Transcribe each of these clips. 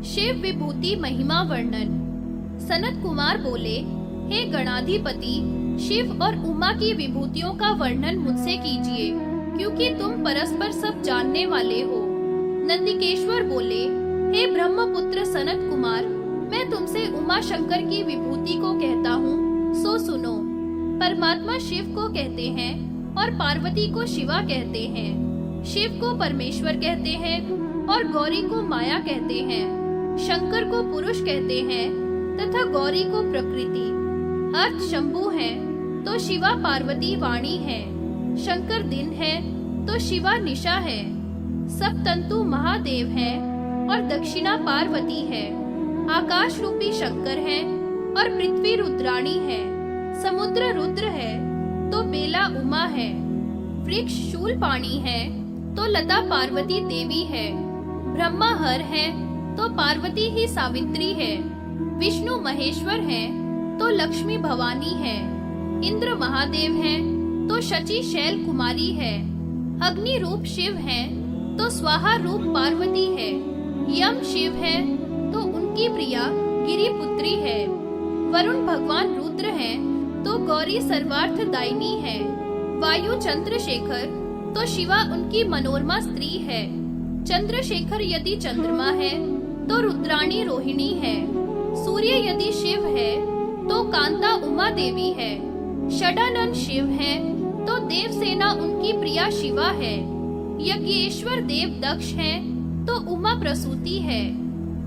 शिव विभूति महिमा वर्णन। सनत कुमार बोले, हे गणाधिपति, शिव और उमा की विभूतियों का वर्णन मुझसे कीजिए, क्योंकि तुम परस्पर सब जानने वाले हो। नंदिकेश्वर बोले, हे ब्रह्मपुत्र सनत कुमार, मैं तुमसे उमा शंकर की विभूति को कहता हूँ, सो सुनो। परमात्मा शिव को कहते हैं और पार्वती को शिवा कहते हैं। शिव को परमेश्वर कहते हैं और गौरी को माया कहते हैं। शंकर को पुरुष कहते हैं तथा गौरी को प्रकृति। अर्थ शंभु है तो शिवा पार्वती वाणी है। शंकर दिन है तो शिवा निशा है। सब तंतु महादेव है और दक्षिणा पार्वती है। आकाश रूपी शंकर है और पृथ्वी रुद्राणी है। समुद्र रुद्र है तो बेला उमा है। वृक्ष शूलपाणी है तो लता पार्वती देवी है। ब्रह्मा हर है तो पार्वती ही सावित्री है। विष्णु महेश्वर है तो लक्ष्मी भवानी है। इंद्र महादेव है तो शची शैल कुमारी है। अग्नि रूप शिव है तो स्वाहा रूप पार्वती है। यम शिव है तो उनकी प्रिया गिरिपुत्री है। वरुण भगवान रुद्र है तो गौरी सर्वार्थ दायिनी है। वायु चंद्रशेखर तो शिवा उनकी मनोरमा स्त्री है। चंद्रशेखर यदि चंद्रमा है तो रुद्राणी रोहिणी है। सूर्य यदि शिव है तो कांता उमा देवी है। षडानन शिव है तो देवसेना उनकी प्रिया शिवा है। यज्ञेश्वर देव दक्ष है तो उमा प्रसूति है।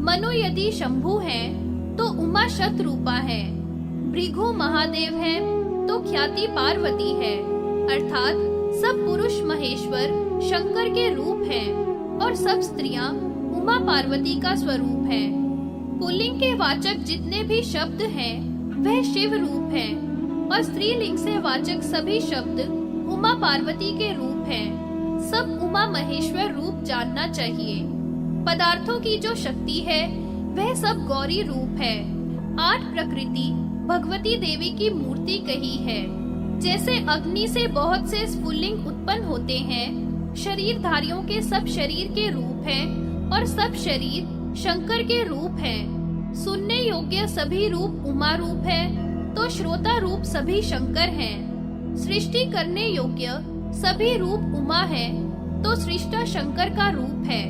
मनु यदि शंभु है तो उमा शतरूपा है। भृगु महादेव है तो ख्याति पार्वती है। अर्थात सब पुरुष महेश्वर शंकर के रूप हैं और सब स्त्रियां उमा पार्वती का स्वरूप है। पुल्लिंग के वाचक जितने भी शब्द हैं वह शिव रूप हैं और स्त्रीलिंग से वाचक सभी शब्द उमा पार्वती के रूप हैं। सब उमा महेश्वर रूप जानना चाहिए। पदार्थों की जो शक्ति है वह सब गौरी रूप है। 8 प्रकृति भगवती देवी की मूर्ति कही है। जैसे अग्नि से बहुत से स्फुल्लिंग उत्पन्न होते हैं, शरीरधारियों के सब शरीर के रूप हैं और सब शरीर शंकर के रूप हैं। सुनने योग्य सभी रूप उमा रूप है तो श्रोता रूप सभी शंकर हैं। सृष्टि करने योग्य सभी रूप उमा है तो सृष्टा शंकर का रूप है।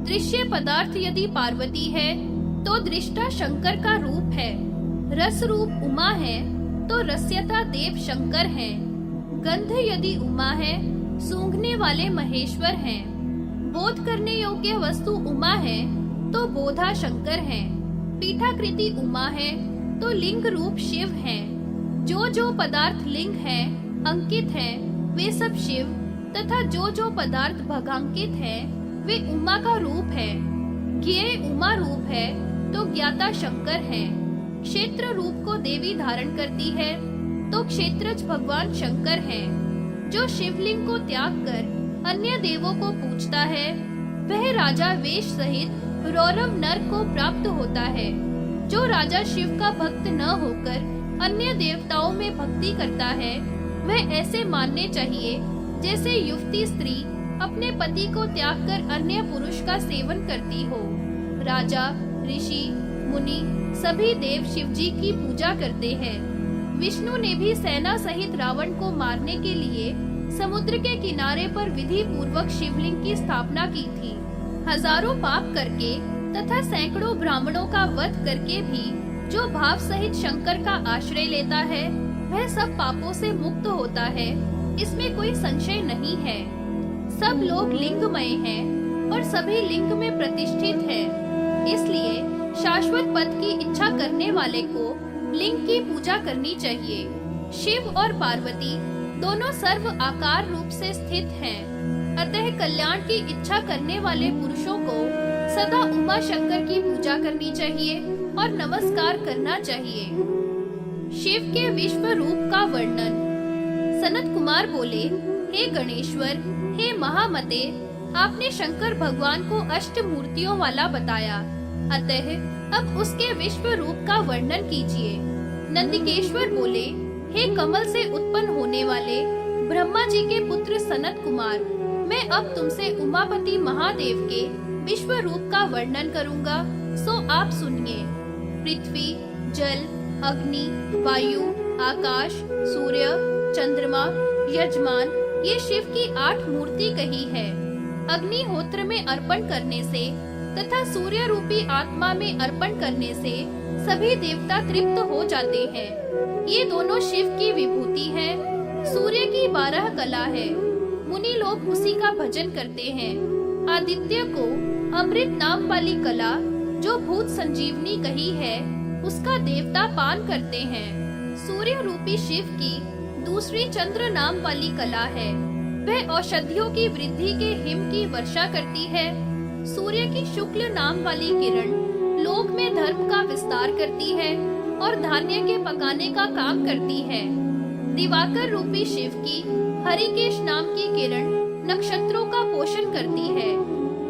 दृश्य पदार्थ यदि पार्वती है तो दृष्टा शंकर का रूप है। रस रूप उमा है तो रस्यता देव शंकर हैं। गंध यदि उमा है सूंघने वाले महेश्वर हैं। बोध करने योग्य वस्तु उमा है तो बोधा शंकर हैं। पीठाकृति उमा है तो लिंग रूप शिव हैं। जो पदार्थ लिंग है अंकित है वे सब शिव तथा जो पदार्थ भगांकित है वे उमा का रूप है। ज्ञेय उमा रूप है तो ज्ञाता शंकर है। क्षेत्र रूप को देवी धारण करती है तो क्षेत्रज भगवान शंकर हैं। जो शिवलिंग को त्याग कर अन्य देवों को पूजता है वह राजा वेश सहित रौरव नरक को प्राप्त होता है। जो राजा शिव का भक्त न होकर अन्य देवताओं में भक्ति करता है वह ऐसे मानने चाहिए जैसे युवती स्त्री अपने पति को त्याग कर अन्य पुरुष का सेवन करती हो। राजा ऋषि मुनि सभी देव शिव जी की पूजा करते हैं। विष्णु ने भी सेना सहित रावण को मारने के लिए समुद्र के किनारे पर विधि पूर्वक शिवलिंग की स्थापना की थी। हजारों पाप करके तथा सैकड़ों ब्राह्मणों का वध करके भी जो भाव सहित शंकर का आश्रय लेता है वह सब पापों से मुक्त होता है, इसमें कोई संशय नहीं है। सब लोग लिंगमय हैं और सभी लिंग में प्रतिष्ठित हैं। इसलिए शाश्वत पद की इच्छा करने वाले को लिंग की पूजा करनी चाहिए। शिव और पार्वती दोनों सर्व आकार रूप से स्थित हैं। अतः कल्याण की इच्छा करने वाले पुरुषों को सदा उमा शंकर की पूजा करनी चाहिए और नमस्कार करना चाहिए। शिव के विश्व रूप का वर्णन। सनत कुमार बोले, हे गणेश्वर, हे महामते, आपने शंकर भगवान को अष्ट मूर्तियों वाला बताया, अतः अब उसके विश्व रूप का वर्णन कीजिए। नंदिकेश्वर बोले, हे कमल से उत्पन्न होने वाले ब्रह्मा जी के पुत्र सनत कुमार, मैं अब तुमसे उमापति महादेव के विश्व रूप का वर्णन करूंगा। सो आप सुनिए। पृथ्वी, जल, अग्नि, वायु, आकाश, सूर्य, चंद्रमा, यजमान, ये शिव की 8 मूर्ति कही है। अग्निहोत्र में अर्पण करने से तथा सूर्य रूपी आत्मा में अर्पण करने से सभी देवता तृप्त हो जाते हैं। ये दोनों शिव की विभूति है। सूर्य की 12 कला है। मुनि लोग उसी का भजन करते हैं। आदित्य को अमृत नाम वाली कला जो भूत संजीवनी कही है, उसका देवता पान करते हैं। सूर्य रूपी शिव की दूसरी चंद्र नाम वाली कला है। वह औषधियों की वृद्धि के हिम की वर्षा करती है। सूर्य की शुक्ल नाम वाली किरण लोक में धर्म का विस्तार करती है और धान्य के पकाने का काम करती है। दिवाकर रूपी शिव की हरिकेश नाम की किरण नक्षत्रों का पोषण करती है।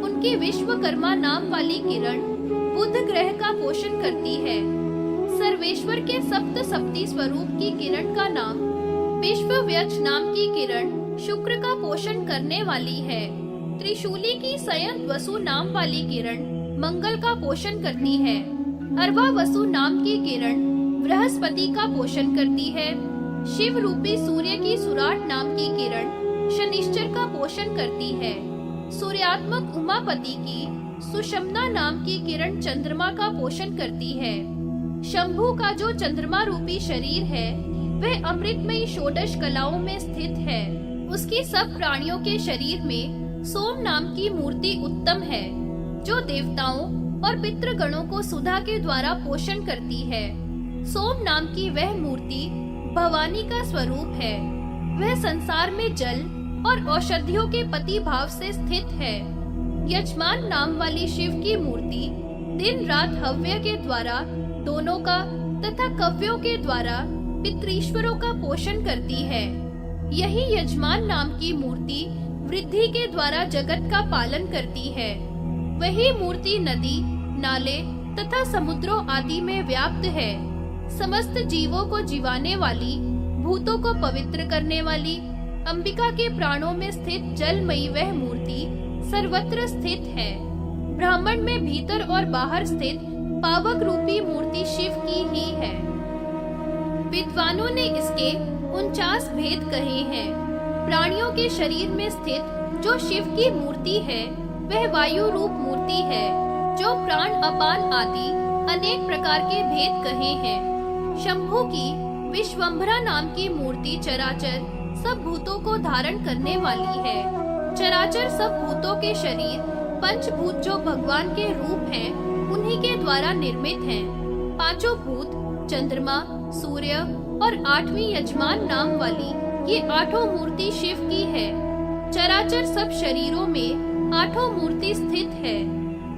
उनकी विश्वकर्मा नाम वाली किरण बुध ग्रह का पोषण करती है। सर्वेश्वर के सप्त सप्ती स्वरूप की किरण का नाम विश्वव्यच नाम की किरण शुक्र का पोषण करने वाली है। त्रिशूली की सयन वसु नाम वाली किरण मंगल का पोषण करती है। अर्वा वसु नाम की किरण बृहस्पति का पोषण करती है। शिव रूपी सूर्य की सुराट नाम की किरण शनिश्चर का पोषण करती है। सूर्यात्मक उमापति की सुषमना नाम की किरण चंद्रमा का पोषण करती है। शंभु का जो चंद्रमा रूपी शरीर है, वह अमृतमयी षोडश कलाओं में स्थित है। उसकी सब प्राणियों के शरीर में सोम नाम की मूर्ति उत्तम है, जो देवताओं और पितृगणों को सुधा के द्वारा पोषण करती है। सोम नाम की वह मूर्ति भवानी का स्वरूप है। वह संसार में जल और औषधियों के पति भाव से स्थित है। यजमान नाम वाली शिव की मूर्ति दिन रात हव्य के द्वारा दोनों का तथा कव्यों के द्वारा पितृश्वरों का पोषण करती है। यही यजमान नाम की मूर्ति वृद्धि के द्वारा जगत का पालन करती है। वही मूर्ति नदी, नाले तथा समुद्रों आदि में व्याप्त है। समस्त जीवों को जीवाने वाली, भूतों को पवित्र करने वाली, अंबिका के प्राणों में स्थित जलमयी वह मूर्ति सर्वत्र स्थित है। ब्रह्मांड में भीतर और बाहर स्थित पावक रूपी मूर्ति शिव की ही है। विद्वानों ने इसके 49 भेद कहे हैं। प्राणियों के शरीर में स्थित जो शिव की मूर्ति है, वह वायु रूप मूर्ति है, जो प्राण अपान आदि अनेक प्रकार के भेद कहे हैं। शंभु की विश्वम्भरा नाम की मूर्ति चराचर सब भूतों को धारण करने वाली है। चराचर सब भूतों के शरीर पंचभूत जो भगवान के रूप हैं, उन्हीं के द्वारा निर्मित हैं। पांचों भूत, चंद्रमा, सूर्य और 8वीं यजमान नाम वाली ये 8 मूर्ति शिव की है। चराचर सब शरीरों में 8 मूर्ति स्थित है।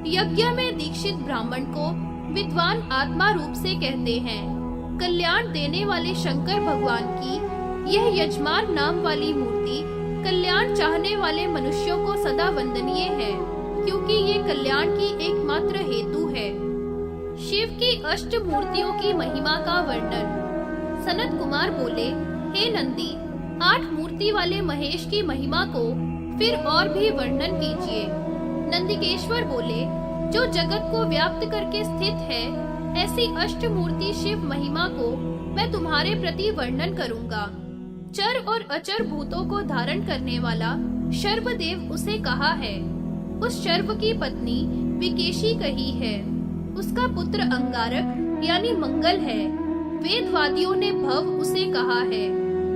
यज्ञ में दीक्षित ब्राह्मण को विद्वान आत्मा रूप से कहते हैं। कल्याण देने वाले शंकर भगवान की यह यजमान नाम वाली मूर्ति कल्याण चाहने वाले मनुष्यों को सदा वंदनीय है, क्योंकि ये कल्याण की एकमात्र हेतु है। शिव की अष्ट मूर्तियों की महिमा का वर्णन। सनत कुमार बोले, हे नंदी, 8 मूर्ति वाले महेश की महिमा को फिर और भी वर्णन कीजिए। नंदिकेश्वर बोले, जो जगत को व्याप्त करके स्थित है, ऐसी अष्ट मूर्ति शिव महिमा को मैं तुम्हारे प्रति वर्णन करूंगा। चर और अचर भूतों को धारण करने वाला शर्वदेव उसे कहा है। उस शर्व की पत्नी विकेशी कही है। उसका पुत्र अंगारक यानी मंगल है। वेदवादियों ने भव उसे कहा है।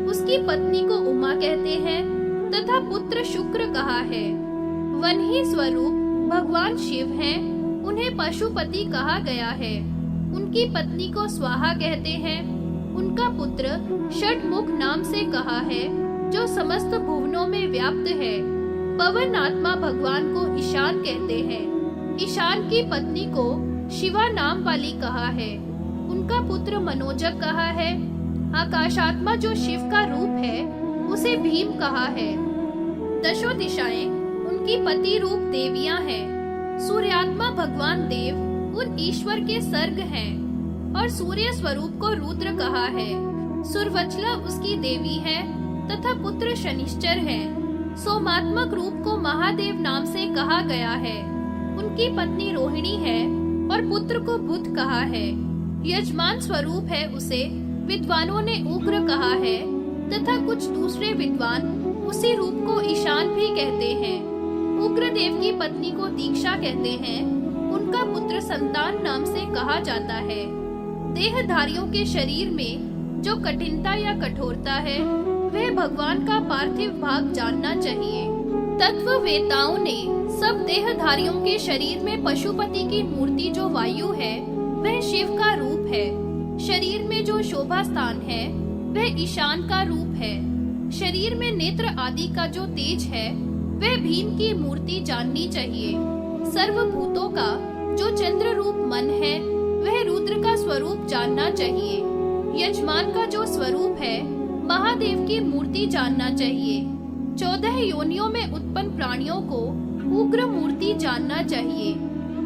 उसकी पत्नी को उमा कहते हैं तथा पुत्र शुक्र कहा है। वन्ही स्वरूप भगवान शिव हैं। उन्हें पशुपति कहा गया है। उनकी पत्नी को स्वाहा कहते हैं। उनका पुत्र षटमुख नाम से कहा है, जो समस्त भुवनों में व्याप्त है। पवन आत्मा भगवान को ईशान कहते हैं। ईशान की पत्नी को शिवा नाम वाली कहा है। उनका पुत्र मनोजक कहा है। आकाशात्मा जो शिव का रूप है, उसे भीम कहा है। दशो दिशाएं उनकी पति रूप देवियां हैं। सूर्यात्मा भगवान देव उन ईश्वर के सर्ग हैं और सूर्य स्वरूप को रुद्र कहा है। सुरवचला उसकी देवी है तथा पुत्र शनिश्चर है। सोमात्मक रूप को महादेव नाम से कहा गया है। उनकी पत्नी रोहिणी है और और पुत्र को बुध कहा है। यजमान स्वरूप है उसे विद्वानों ने उग्र कहा है, तथा कुछ दूसरे विद्वान उसी रूप को ईशान भी कहते हैं। उग्रदेव की पत्नी को दीक्षा कहते हैं। उनका पुत्र संतान नाम से कहा जाता है। देहधारियों के शरीर में जो कठिनता या कठोरता है, वह भगवान का पार्थिव भाग जानना चाहिए। तत्ववेताओं ने सब देहधारियों के शरीर में पशुपति की मूर्ति जो वायु है, वह शिव का रूप है। शरीर में जो शोभा स्थान है, वह ईशान का रूप है। शरीर में नेत्र आदि का जो तेज है, वह भीम की मूर्ति जाननी चाहिए। सर्वभूतों का जो चंद्र रूप मन है, वह रुद्र का स्वरूप जानना चाहिए। यजमान का जो स्वरूप है, महादेव की मूर्ति जानना चाहिए। 14 योनियों में उत्पन्न प्राणियों को उग्र मूर्ति जानना चाहिए।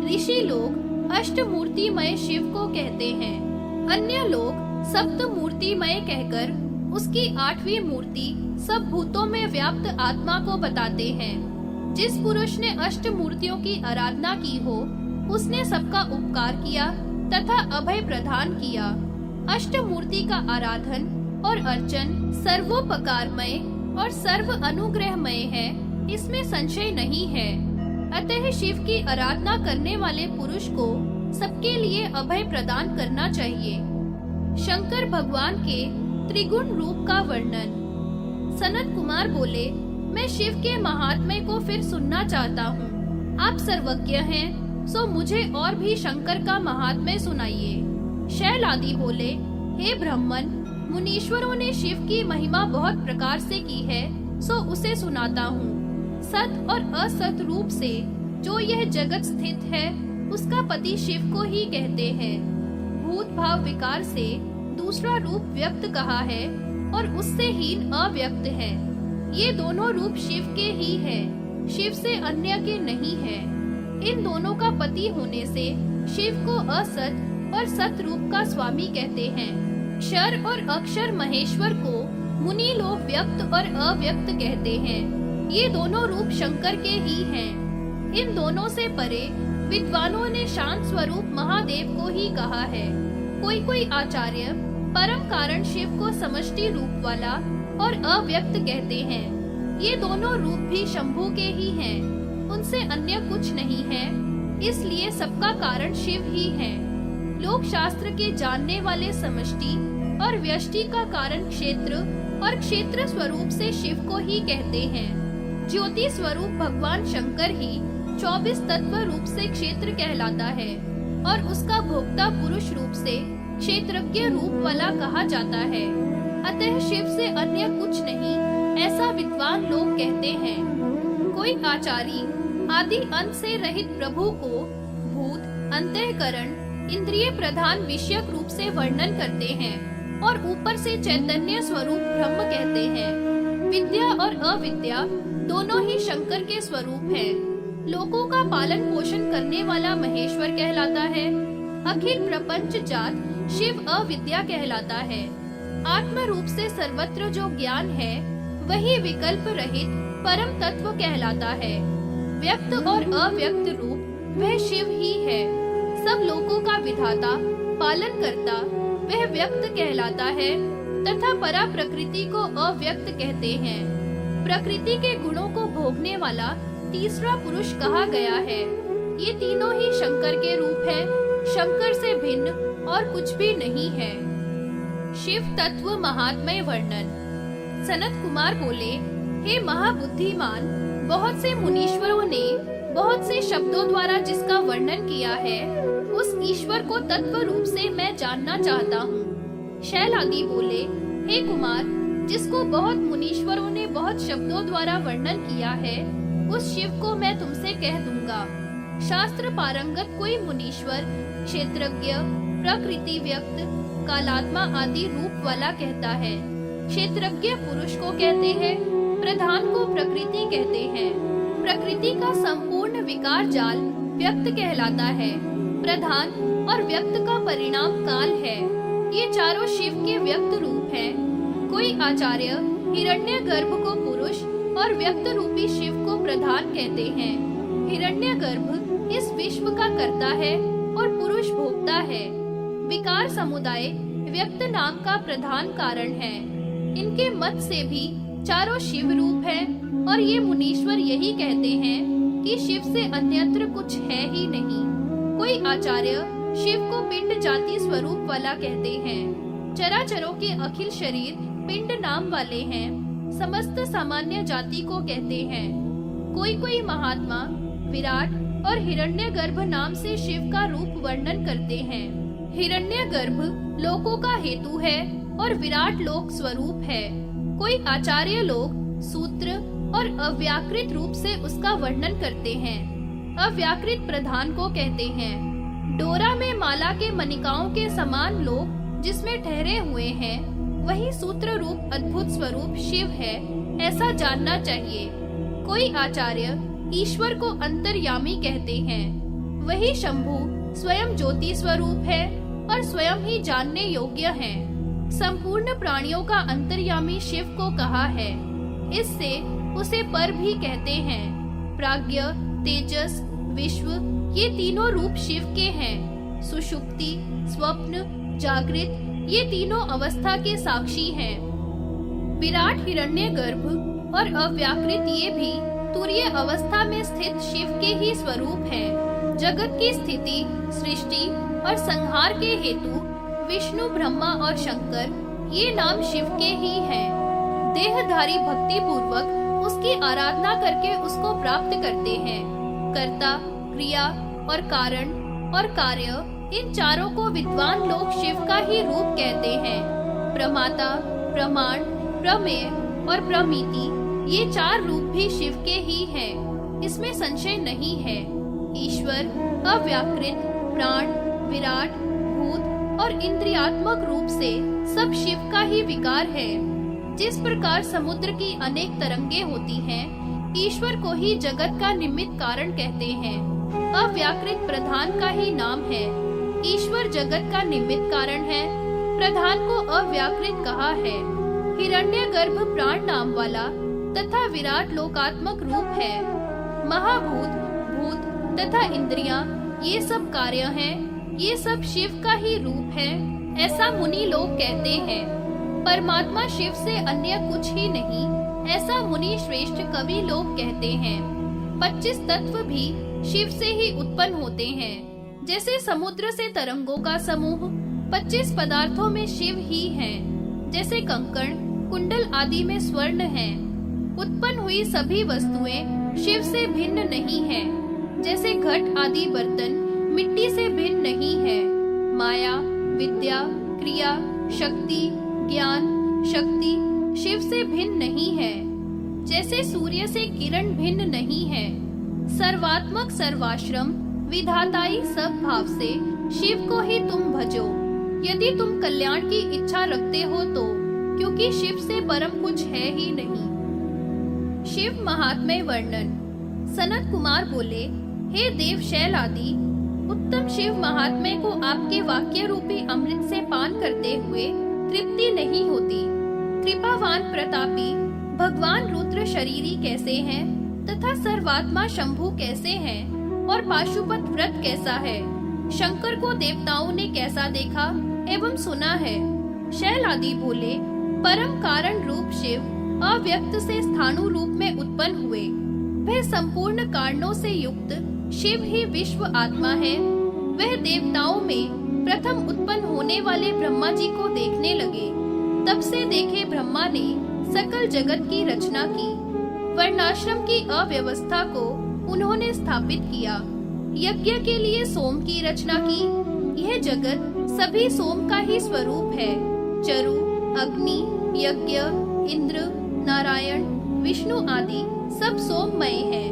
ऋषि लोग अष्टमूर्तिमय शिव को कहते हैं। अन्य लोग सप्तमूर्तिमय कहकर उसकी 8वीं मूर्ति सब भूतों में व्याप्त आत्मा को बताते हैं। जिस पुरुष ने अष्टमूर्तियों की आराधना की हो, उसने सबका उपकार किया तथा अभय प्रदान किया। अष्टमूर्ति का आराधन और अर्चन सर्वोपकारमय और सर्व अनुग्रहमय है, इसमें संशय नहीं है। अतः शिव की आराधना करने वाले पुरुष को सबके लिए अभय प्रदान करना चाहिए। शंकर भगवान के त्रिगुण रूप का वर्णन। सनत कुमार बोले, मैं शिव के महात्म्य को फिर सुनना चाहता हूँ। आप सर्वज्ञ हैं, सो मुझे और भी शंकर का महात्म्य सुनाइए। शैल आदि बोले, हे ब्राह्मण, मुनीश्वरों ने शिव की महिमा बहुत प्रकार से की है, सो उसे सुनाता हूँ। सत और असत रूप से जो यह जगत स्थित है, उसका पति शिव को ही कहते हैं। भूत भाव विकार से दूसरा रूप व्यक्त कहा है और उससे हीन अव्यक्त है। ये दोनों रूप शिव के ही है, शिव से अन्य के नहीं है। इन दोनों का पति होने से शिव को असत और सत रूप का स्वामी कहते हैं। क्षर और अक्षर महेश्वर को मुनि लोग व्यक्त और अव्यक्त कहते हैं। ये दोनों रूप शंकर के ही हैं। इन दोनों से परे विद्वानों ने शांत स्वरूप महादेव को ही कहा है। कोई आचार्य परम कारण शिव को समष्टि रूप वाला और अव्यक्त कहते हैं। ये दोनों रूप भी शंभु के ही हैं, उनसे अन्य कुछ नहीं है, इसलिए सबका कारण शिव ही है। लोक शास्त्र के जानने वाले समष्टि और व्यष्टि का कारण क्षेत्र और क्षेत्र स्वरूप से शिव को ही कहते हैं। ज्योति स्वरूप भगवान शंकर ही 24 तत्व रूप से क्षेत्र कहलाता है और उसका भोक्ता पुरुष रूप से क्षेत्रज्ञ रूप वाला कहा जाता है। अतः शिव से अन्य कुछ नहीं, ऐसा विद्वान लोग कहते हैं। कोई आचारी आदि अंत से रहित प्रभु को भूत, अंतःकरण, इंद्रिय प्रधान विषयक रूप से वर्णन करते हैं और ऊपर से चैतन्य स्वरूप ब्रह्म कहते हैं। विद्या और अविद्या दोनों ही शंकर के स्वरूप हैं। लोगों का पालन पोषण करने वाला महेश्वर कहलाता है। अखिल प्रपंच जात शिव अविद्या कहलाता है। आत्म रूप से सर्वत्र जो ज्ञान है, वही विकल्प रहित परम तत्व कहलाता है। व्यक्त और अव्यक्त रूप वह शिव ही है। सब लोगों का विधाता, पालन करता, वह व्यक्त कहलाता है तथा परा प्रकृति को अव्यक्त कहते हैं। प्रकृति के गुणों को भोगने वाला तीसरा पुरुष कहा गया है। ये तीनों ही शंकर के रूप हैं, शंकर से भिन्न और कुछ भी नहीं है। शिव तत्व महात्म्य वर्णन। सनत कुमार बोले, हे महाबुद्धिमान, बहुत से मुनीश्वरों ने बहुत से शब्दों द्वारा जिसका वर्णन किया है, उस ईश्वर को तत्व रूप से मैं जानना चाहता हूँ। शैल आदि बोले, हे कुमार, जिसको बहुत मुनीश्वरों ने बहुत शब्दों द्वारा वर्णन किया है, उस शिव को मैं तुमसे कह दूंगा। शास्त्र पारंगत कोई मुनीश्वर क्षेत्रज्ञ, प्रकृति व्यक्त, कालात्मा आदि रूप वाला कहता है। क्षेत्रज्ञ पुरुष को कहते हैं, प्रधान को प्रकृति कहते हैं। प्रकृति का संपूर्ण विकार जाल व्यक्त कहलाता है। प्रधान और व्यक्त का परिणाम काल है। ये चारों शिव के व्यक्त रूप हैं। कोई आचार्य हिरण्यगर्भ को पुरुष और व्यक्त रूपी शिव को प्रधान कहते हैं। हिरण्यगर्भ इस विश्व का कर्ता है और पुरुष होता है। विकार समुदाय व्यक्त नाम का प्रधान कारण है। इनके मत से भी चारों शिव रूप हैं और ये मुनीश्वर यही कहते हैं कि शिव से अन्यत्र कुछ है ही नहीं। कोई आचार्य शिव को पिंड जाति स्वरूप वाला कहते हैं। चराचरों के अखिल शरीर पिंड नाम वाले हैं। समस्त सामान्य जाति को कहते हैं। कोई महात्मा विराट और हिरण्यगर्भ नाम से शिव का रूप वर्णन करते हैं। हिरण्यगर्भ लोकों का हेतु है और विराट लोक स्वरूप है। कोई आचार्य लोग सूत्र और अव्याकृत रूप से उसका वर्णन करते हैं। अव्याकृत प्रधान को कहते हैं। डोरा में माला के मणिकाओं के समान लोग जिसमें ठहरे हुए हैं, वही सूत्र रूप अद्भुत स्वरूप शिव है, ऐसा जानना चाहिए। कोई आचार्य ईश्वर को अंतर्यामी कहते हैं। वही शंभु स्वयं ज्योति स्वरूप है और स्वयं ही जानने योग्य है। संपूर्ण प्राणियों का अंतर्यामी शिव को कहा है। इससे उसे पर भी कहते हैं। प्राज्ञ, तेजस, विश्व ये तीनों रूप शिव के हैं। सुषुप्ति, स्वप्न, जागृत ये तीनों अवस्था के साक्षी हैं। विराट, हिरण्यगर्भ और अव्याकृत ये भी तुरीय अवस्था में स्थित शिव के ही स्वरूप हैं। जगत की स्थिति, सृष्टि और संहार के हेतु विष्णु, ब्रह्मा और शंकर ये नाम शिव के ही हैं। देहधारी भक्ति पूर्वक उसकी आराधना करके उसको प्राप्त करते हैं। कर्ता, क्रिया और कारण और कार्य इन चारों को विद्वान लोग शिव का ही रूप कहते हैं। प्रमाता, प्रमाण, प्रमेय और प्रमिति ये चार रूप भी शिव के ही हैं। इसमें संशय नहीं है। ईश्वर, अव्याकृत, प्राण, विराट, भूत और इंद्रियात्मक रूप से सब शिव का ही विकार है। जिस प्रकार समुद्र की अनेक तरंगे होती हैं, ईश्वर को ही जगत का निमित्त कारण कहते हैं। अव्याकृत प्रधान का ही नाम है। ईश्वर जगत का निमित्त कारण है। प्रधान को अव्याकृत कहा है। हिरण्यगर्भ प्राण नाम वाला तथा विराट लोकात्मक रूप है। महाभूत, भूत तथा इंद्रियां ये सब कार्य हैं। ये सब शिव का ही रूप है, ऐसा मुनि लोग कहते हैं। परमात्मा शिव से अन्य कुछ ही नहीं, ऐसा मुनि श्रेष्ठ कवि लोग कहते हैं। 25 तत्व भी शिव से ही उत्पन्न होते हैं। जैसे समुद्र से तरंगों का समूह 25 पदार्थों में शिव ही हैं। जैसे कंकण, कुंडल आदि में स्वर्ण हैं। उत्पन्न हुई सभी वस्तुएं शिव से भिन्न नहीं हैं। जैसे घट आदि बर्तन मिट्टी से भिन्न नहीं है। माया, विद्या, क्रिया, शक्ति, ज्ञान, शक्ति शिव से भिन्न नहीं है। जैसे सूर्य से किरण भिन्न नहीं है। सर्वात्मक, सर्वाश्रम, विधाताई सब भाव से शिव को ही तुम भजो, यदि तुम कल्याण की इच्छा रखते हो तो, क्योंकि शिव से परम कुछ है ही नहीं। शिव महात्म्य वर्णन। सनत कुमार बोले, हे देव शैल आदि उत्तम शिव महात्म्य को आपके वाक्य रूपी अमृत से पान करते हुए तृप्ति नहीं होती। कृपावान प्रतापी भगवान रुद्र शरीरी कैसे हैं तथा सर्वात्मा शंभु कैसे हैं और पाशुपत व्रत कैसा है, शंकर को देवताओं ने कैसा देखा एवं सुना है। शैल आदि बोले, परम कारण रूप शिव अव्यक्त से स्थाणु रूप में उत्पन्न हुए। वह संपूर्ण कारणों से युक्त शिव ही विश्व आत्मा है। वह देवताओं में प्रथम उत्पन्न होने वाले ब्रह्मा जी को देखने लगे। तब से देखे ब्रह्मा ने सकल जगत की रचना की। वर्णाश्रम की अव्यवस्था को उन्होंने स्थापित किया। यज्ञ के लिए सोम की रचना की। यह जगत सभी सोम का ही स्वरूप है। चरु, अग्नि, यज्ञ, इंद्र, नारायण, विष्णु आदि सब सोममय हैं।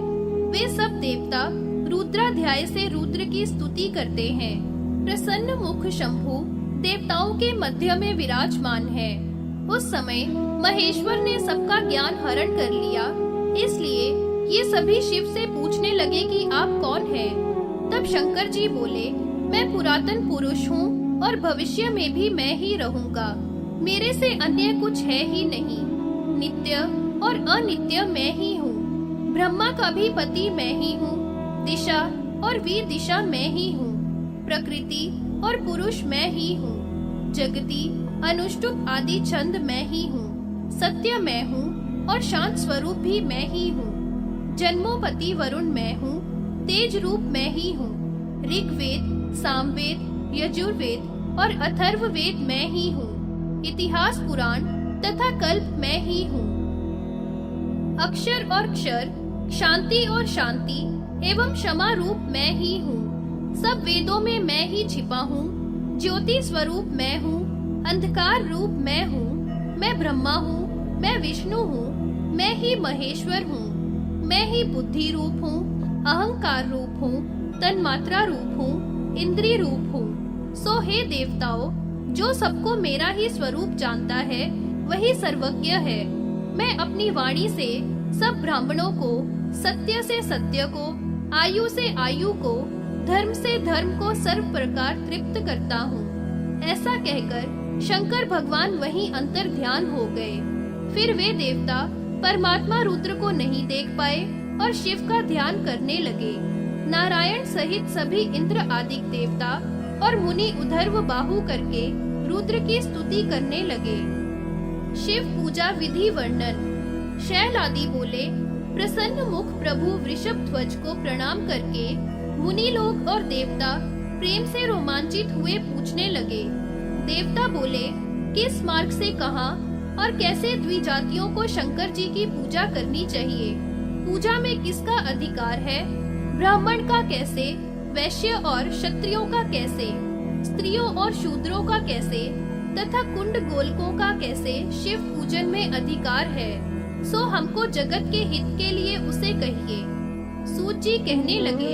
वे सब देवता रुद्राध्याय से रुद्र की स्तुति करते हैं। प्रसन्न मुख शंभु देवताओं के मध्य में विराजमान है। उस समय महेश्वर ने सबका ज्ञान हरण कर लिया, इसलिए ये सभी शिव से पूछने लगे कि आप कौन हैं। तब शंकर जी बोले, मैं पुरातन पुरुष हूँ और भविष्य में भी मैं ही रहूँगा। मेरे से अन्य कुछ है ही नहीं। नित्य और अनित्य मैं ही हूँ। ब्रह्मा का भी पति मैं ही हूँ। दिशा और विदिशा मैं ही हूँ। प्रकृति और पुरुष मैं ही हूँ। जगति अनुष्टुप आदि छंद मैं ही हूँ। सत्य मैं हूँ और शांत स्वरूप भी मैं ही हूँ। जन्मोपति वरुण मैं हूँ, तेज रूप मैं ही हूँ। ऋग्वेद, सामवेद, यजुर्वेद और अथर्ववेद मैं ही हूँ। इतिहास, पुराण तथा कल्प मैं ही हूँ। अक्षर और क्षर, शांति और शांति एवं क्षमा रूप मैं ही हूँ। सब वेदों में मैं ही छिपा हूँ। ज्योति स्वरूप मैं हूँ, अंधकार रूप मैं हूँ। मैं ब्रह्मा हूँ, मैं विष्णु हूँ, मैं ही महेश्वर हूँ। मैं ही बुद्धि रूप हूँ, अहंकार रूप हूँ, तन्मात्रा रूप हूँ, इंद्रिय रूप हूँ। सो हे देवताओं, जो सबको मेरा ही स्वरूप जानता है वही सर्वज्ञ है। मैं अपनी वाणी से सब ब्राह्मणों को, सत्य से सत्य को, आयु से आयु को, धर्म से धर्म को सर्व प्रकार तृप्त करता हूँ। ऐसा कहकर शंकर भगवान वहीं अंतर ध्यान हो गए। फिर वे देवता परमात्मा रुद्र को नहीं देख पाए और शिव का ध्यान करने लगे। नारायण सहित सभी इंद्र आदि देवता और मुनि उधर्व बाहु करके रुद्र की स्तुति करने लगे। शिव पूजा विधि वर्णन। शैल आदि बोले, प्रसन्न मुख प्रभु वृषभ ध्वज को प्रणाम करके मुनि लोग और देवता प्रेम से रोमांचित हुए पूछने लगे। देवता बोले, किस मार्ग से कहाँ और कैसे द्विजातियों को शंकर जी की पूजा करनी चाहिए? पूजा में किसका अधिकार है? ब्राह्मण का कैसे, वैश्य और क्षत्रियों का कैसे, स्त्रियों और शूद्रों का कैसे तथा कुंड गोलकों का कैसे शिव पूजन में अधिकार है? सो हमको जगत के हित के लिए उसे कहिए। सूत जी कहने लगे,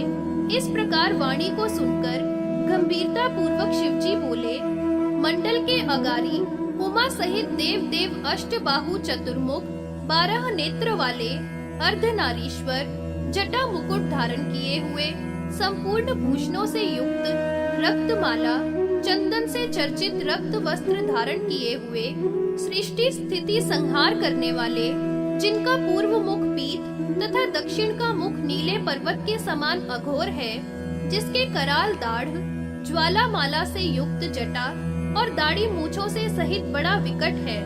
इस प्रकार वाणी को सुनकर गंभीरता पूर्वक शिवजी बोले, मंडल के अगारी उमा सहित देव देव अष्टबाहु चतुर्मुख 12 नेत्र वाले अर्धनारीश्वर जटा मुकुट धारण किए हुए संपूर्ण भूषणों से युक्त रक्तमाला चंदन से चर्चित रक्त वस्त्र धारण किए हुए सृष्टि स्थिति संहार करने वाले, जिनका पूर्व मुख पीत तथा दक्षिण का मुख नीले पर्वत के समान अघोर है, जिसके कराल दाढ़ ज्वालामाला से युक्त जटा और दाढ़ी मूछों से सहित बड़ा विकट है।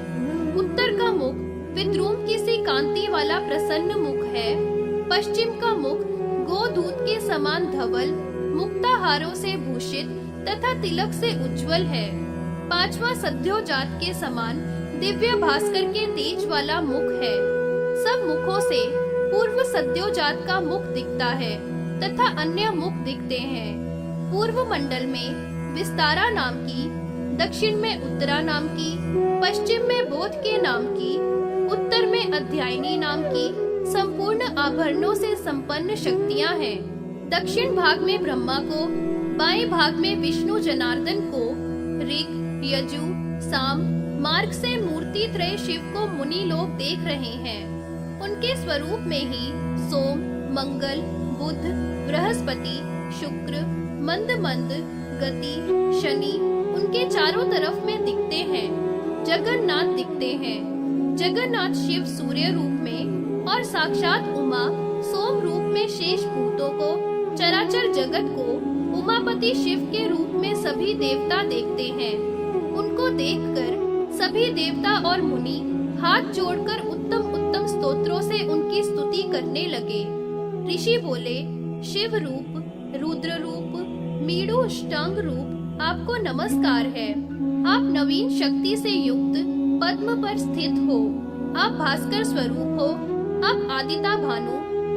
उत्तर का मुख विद्रुम की सी कांति वाला प्रसन्न मुख है। पश्चिम का मुख गोदूत के समान धवल मुक्ताहारों से भूषित तथा तिलक से उज्जवल है। पांचवा सद्योजात के समान दिव्य भास्कर के तेज वाला मुख है। सब मुखों से पूर्व सद्योजात का मुख दिखता है तथा अन्य मुख दिखते हैं। पूर्व मंडल में विस्तारा नाम की, दक्षिण में उत्तरा नाम की, पश्चिम में बोध के नाम की, उत्तर में अध्यायनी नाम की संपूर्ण आभरणों से संपन्न शक्तियां हैं। दक्षिण भाग में ब्रह्मा को, बाएं भाग में विष्णु जनार्दन को, ऋग, यजु, साम मार्ग से मूर्ति त्रय शिव को मुनि लोग देख रहे हैं। उनके स्वरूप में ही सोम, मंगल, बुध, बृहस्पति, शुक्र, मंद मंद गति, शनि उनके चारों तरफ में दिखते हैं। जगन्नाथ दिखते हैं। जगन्नाथ शिव सूर्य रूप में और साक्षात उमा सोम रूप में शेष भूतों को, चराचर जगत को उमापति शिव के रूप में सभी देवता देखते हैं। उनको देखकर सभी देवता और मुनि हाथ जोड़कर उत्तम उत्तम स्तोत्रों से उनकी स्तुति करने लगे। ऋषि बोले, शिव रूप, रुद्र रूप, मीडु अष्टांग रूप आपको नमस्कार है। आप नवीन शक्ति से युक्त पद्म पर स्थित हो। आप भास्कर स्वरूप हो। आप आदिता भानु,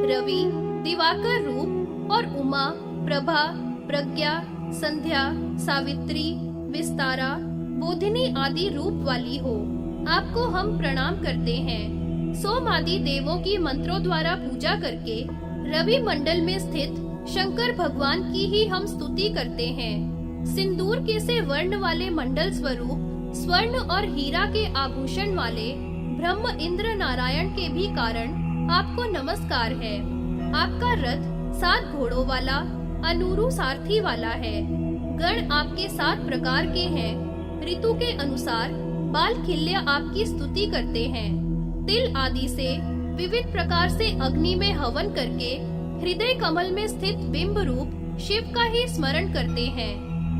रवि, दिवाकर रूप और उमा, प्रभा, प्रज्ञा, संध्या, सावित्री, विस्तारा, बोधिनी आदि रूप वाली हो। आपको हम प्रणाम करते हैं। सोम आदि देवों की मंत्रों द्वारा पूजा करके रवि मंडल में स्थित शंकर भगवान की ही हम स्तुति करते हैं। सिंदूर के से वर्ण वाले मंडल स्वरूप स्वर्ण और हीरा के आभूषण वाले ब्रह्म इंद्र नारायण के भी कारण आपको नमस्कार है। आपका रथ 7 घोड़ों वाला अनुरु सारथी वाला है। गण आपके 7 प्रकार के हैं। ऋतु के अनुसार बाल खिल्य आपकी स्तुति करते हैं। तिल आदि से विविध प्रकार से अग्नि में हवन करके हृदय कमल में स्थित बिंब रूप शिव का ही स्मरण करते हैं।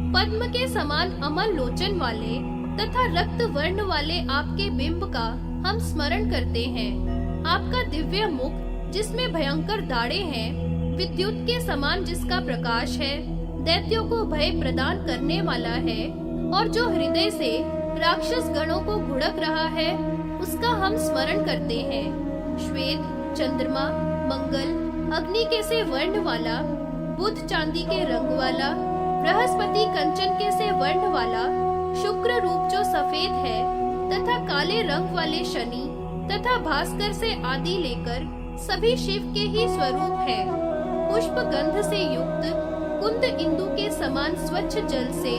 पद्म के समान अमल लोचन वाले तथा रक्त वर्ण वाले आपके बिंब का हम स्मरण करते हैं। आपका दिव्य मुख जिसमें भयंकर दाढ़े हैं, विद्युत के समान जिसका प्रकाश है, दैत्यों को भय प्रदान करने वाला है और जो हृदय से राक्षस गणों को घुड़क रहा है, उसका हम स्मरण करते हैं। श्वेत, चंद्रमा, मंगल, अग्नि के से वर्ण वाला, बुध चांदी के रंग वाला, बृहस्पति कंचन के से वर्ण वाला, शुक्र रूप जो सफेद है तथा काले रंग वाले शनि तथा भास्कर से आदि लेकर सभी शिव के ही स्वरूप है। पुष्प गंध से युक्त कुंद इंदु के समान स्वच्छ जल से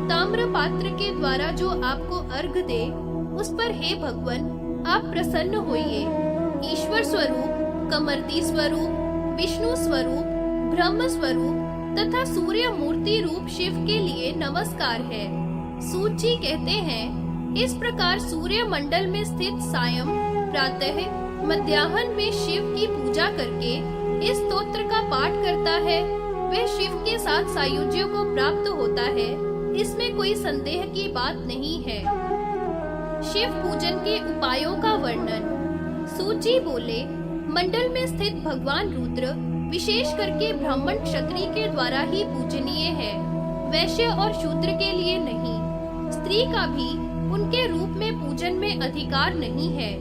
ताम्र पात्र के द्वारा जो आपको अर्घ दे, उस पर हे भगवन आप प्रसन्न होइए। ईश्वर स्वरूप, कमर्दी स्वरूप, विष्णु स्वरूप, ब्रह्म स्वरूप तथा सूर्य मूर्ति रूप शिव के लिए नमस्कार है। सूत जी कहते हैं, इस प्रकार सूर्य मंडल में स्थित सायं, प्रातः, मध्याह्न में शिव की पूजा करके इस स्तोत्र का पाठ करता है, वह शिव के साथ सायुज्य को प्राप्त होता है। इसमें कोई संदेह की बात नहीं है। शिव पूजन के उपायों का वर्णन। सूत जी बोले, मंडल में स्थित भगवान रुद्र विशेष करके ब्राह्मण क्षत्रिय के द्वारा ही पूजनीय है, वैश्य और शूद्र के लिए नहीं। स्त्री का भी उनके रूप में पूजन में अधिकार नहीं है।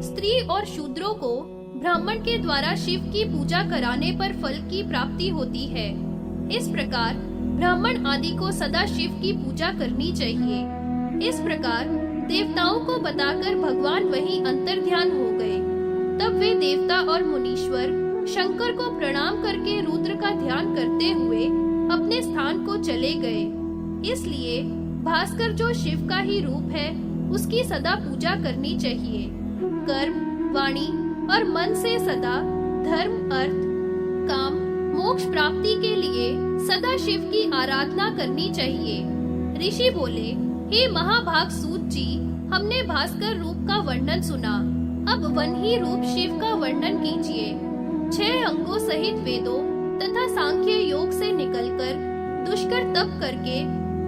स्त्री और शूद्रों को ब्राह्मण के द्वारा शिव की पूजा कराने पर फल की प्राप्ति होती है। इस प्रकार ब्राह्मण आदि को सदा शिव की पूजा करनी चाहिए। इस प्रकार देवताओं को बताकर भगवान वहीं अंतर्ध्यान हो गए। तब वे देवता और मुनीश्वर शंकर को प्रणाम करके रुद्र का ध्यान करते हुए अपने स्थान को चले गए। इसलिए भास्कर जो शिव का ही रूप है, उसकी सदा पूजा करनी चाहिए। कर्म, वाणी और मन से सदा धर्म, अर्थ, काम, मोक्ष प्राप्ति के लिए सदा शिव की आराधना करनी चाहिए। ऋषि बोले, हे महाभाग सूत जी, हमने भास्कर रूप का वर्णन सुना, अब वन्ही रूप शिव का वर्णन कीजिए। 6 अंगों सहित वेदों तथा सांख्य योग से निकलकर दुष्कर तप करके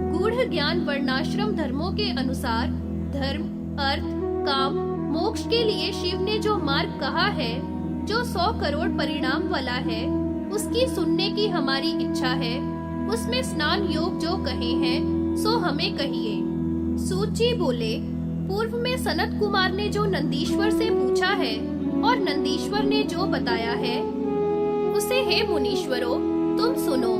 गूढ़ ज्ञान वर्णाश्रम धर्मों के अनुसार धर्म, अर्थ, काम, मोक्ष के लिए शिव ने जो मार्ग कहा है, जो 100 करोड़ परिणाम वाला है, उसकी सुनने की हमारी इच्छा है। उसमें स्नान योग जो कहे हैं, सो हमें कहिए। सूत जी बोले, पूर्व में सनत कुमार ने जो नंदीश्वर से पूछा है और नंदीश्वर ने जो बताया है, उसे हे मुनीश्वरों तुम सुनो।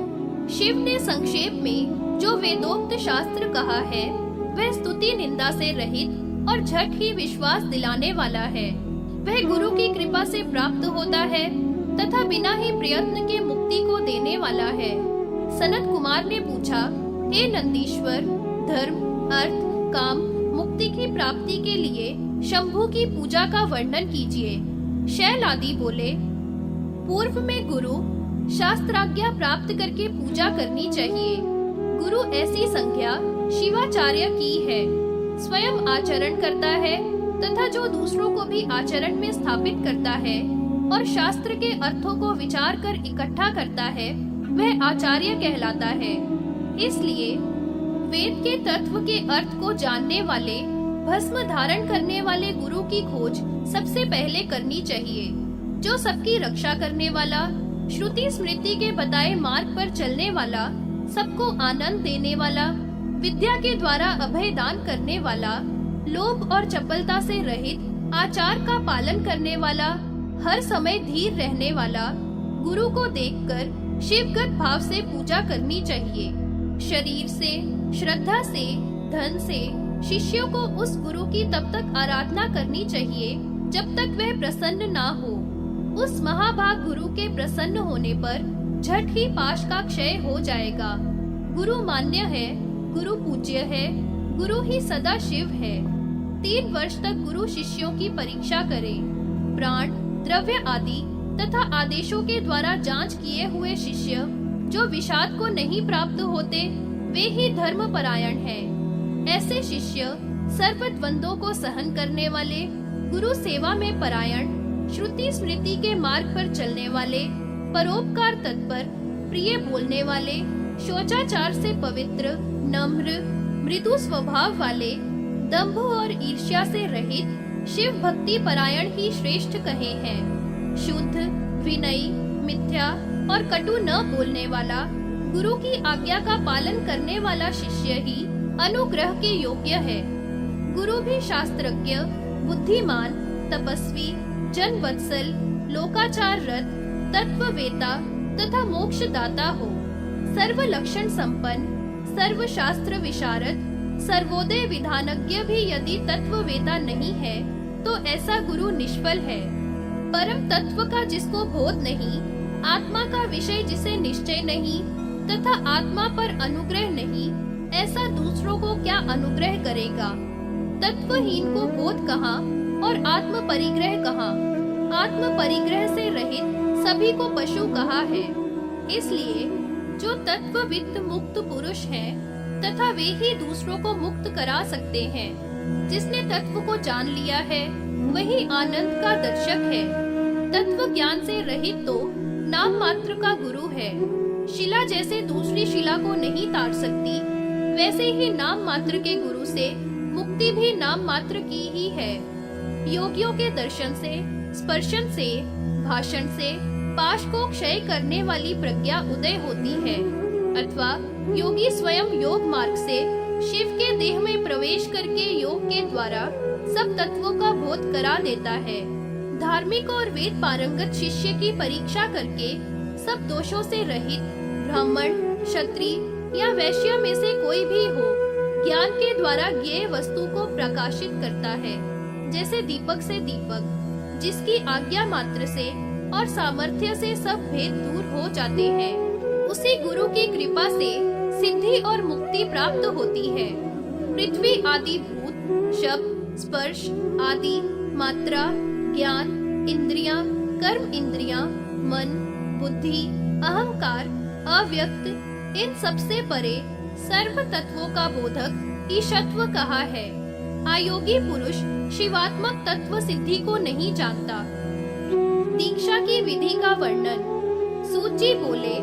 शिव ने संक्षेप में जो वेदोक्त शास्त्र कहा है, वह स्तुति निंदा से रहित और झट ही विश्वास दिलाने वाला है। वह गुरु की कृपा से प्राप्त होता है तथा बिना ही प्रयत्न के मुक्ति को देने वाला है। सनत कुमार ने पूछा, हे नंदीश्वर, धर्म, अर्थ, काम, मुक्ति की प्राप्ति के लिए शंभु की पूजा का वर्णन कीजिए। शैल आदि बोले, पूर्व में गुरु शास्त्राज्ञा प्राप्त करके पूजा करनी चाहिए। गुरु ऐसी संज्ञा शिवाचार्य की है, स्वयं आचरण करता है तथा जो दूसरों को भी आचरण में स्थापित करता है और शास्त्र के अर्थों को विचार कर इकट्ठा करता है, वह आचार्य कहलाता है। इसलिए वेद के तत्व के अर्थ को जानने वाले, भस्म धारण करने वाले गुरु की खोज सबसे पहले करनी चाहिए। जो सबकी रक्षा करने वाला, श्रुति स्मृति के बताए मार्ग पर चलने वाला, सबको आनंद देने वाला, विद्या के द्वारा अभय दान करने वाला, लोभ और चपलता से रहित आचार का पालन करने वाला, हर समय धीर रहने वाला, गुरु को देखकर शिवगत भाव से पूजा करनी चाहिए। शरीर से, श्रद्धा से, धन से शिष्यों को उस गुरु की तब तक आराधना करनी चाहिए जब तक वह प्रसन्न ना हो। उस महाभाग गुरु के प्रसन्न होने पर झट ही पाश का क्षय हो जाएगा। गुरु मान्य है, गुरु पूज्य है, गुरु ही सदा शिव है। 3 वर्ष तक गुरु शिष्यों की परीक्षा करे। प्राण, द्रव्य आदि तथा आदेशों के द्वारा जांच किए हुए शिष्य जो विषाद को नहीं प्राप्त होते, वे ही धर्म परायण हैं। ऐसे शिष्य सर्वद्वंद्वों को सहन करने वाले, गुरु सेवा में परायण, श्रुति स्मृति के मार्ग पर चलने वाले, परोपकार तत्पर, प्रिय बोलने वाले, शौचाचार से पवित्र, नम्र, मृदु स्वभाव वाले, दंभ और ईर्ष्या से रहित, शिव भक्ति परायण ही श्रेष्ठ कहे हैं। शुद्ध, विनयी, मिथ्या और कटु न बोलने वाला, गुरु की आज्ञा का पालन करने वाला शिष्य ही अनुग्रह के योग्य है। गुरु भी शास्त्रज्ञ, बुद्धिमान, तपस्वी, जनवत्सल, लोकाचार रत, तत्ववेता तथा मोक्षदाता हो। सर्व लक्षण संपन्न, सर्व शास्त्र विशारद, सर्वोदय विधानज्ञ भी यदि तत्ववेता नहीं है तो ऐसा गुरु निष्फल है। परम तत्व का जिसको बोध नहीं, आत्मा का विषय जिसे निश्चय नहीं तथा आत्मा पर अनुग्रह नहीं, ऐसा दूसरों को क्या अनुग्रह करेगा। तत्वहीन को बोध कहाँ और आत्म परिग्रह कहाँ। आत्म परिग्रह से रहित सभी को पशु कहा है। इसलिए जो तत्ववित्त मुक्त पुरुष हैं तथा वे ही दूसरों को मुक्त करा सकते हैं। जिसने तत्व को जान लिया है वही आनंद का दर्शक है। तत्व ज्ञान से रहित तो नाम मात्र का गुरु है। शिला जैसे दूसरी शिला को नहीं तार सकती, वैसे ही नाम मात्र के गुरु से मुक्ति भी नाम मात्र की ही है। योगियों के दर्शन से, स्पर्शन से, भाषण से पाश को क्षय करने वाली प्रज्ञा उदय होती है, अथवा योगी स्वयं योग मार्ग से शिव के देह में प्रवेश करके योग के द्वारा सब तत्वों का बोध करा देता है। धार्मिक और वेद पारंगत शिष्य की परीक्षा करके सब दोषों से रहित ब्राह्मण, क्षत्रिय या वैश्य में से कोई भी हो, ज्ञान के द्वारा ज्ञेय वस्तु को प्रकाशित करता है। जैसे दीपक से दीपक, जिसकी आज्ञा मात्र से और सामर्थ्य से सब भेद दूर हो जाते हैं, उसी गुरु की कृपा से सिद्धि और मुक्ति प्राप्त होती है। पृथ्वी आदि भूत, शब्द, स्पर्श आदि, मात्रा, ज्ञान, इंद्रियां, कर्म इंद्रियां, मन, बुद्धि, अहंकार, अव्यक्त, इन सबसे परे सर्व तत्वों का बोधक ईशत्व कहा है। आयोगी पुरुष शिवात्मक तत्व सिद्धि को नहीं जानता। दीक्षा की विधि का वर्णन। सूची बोले,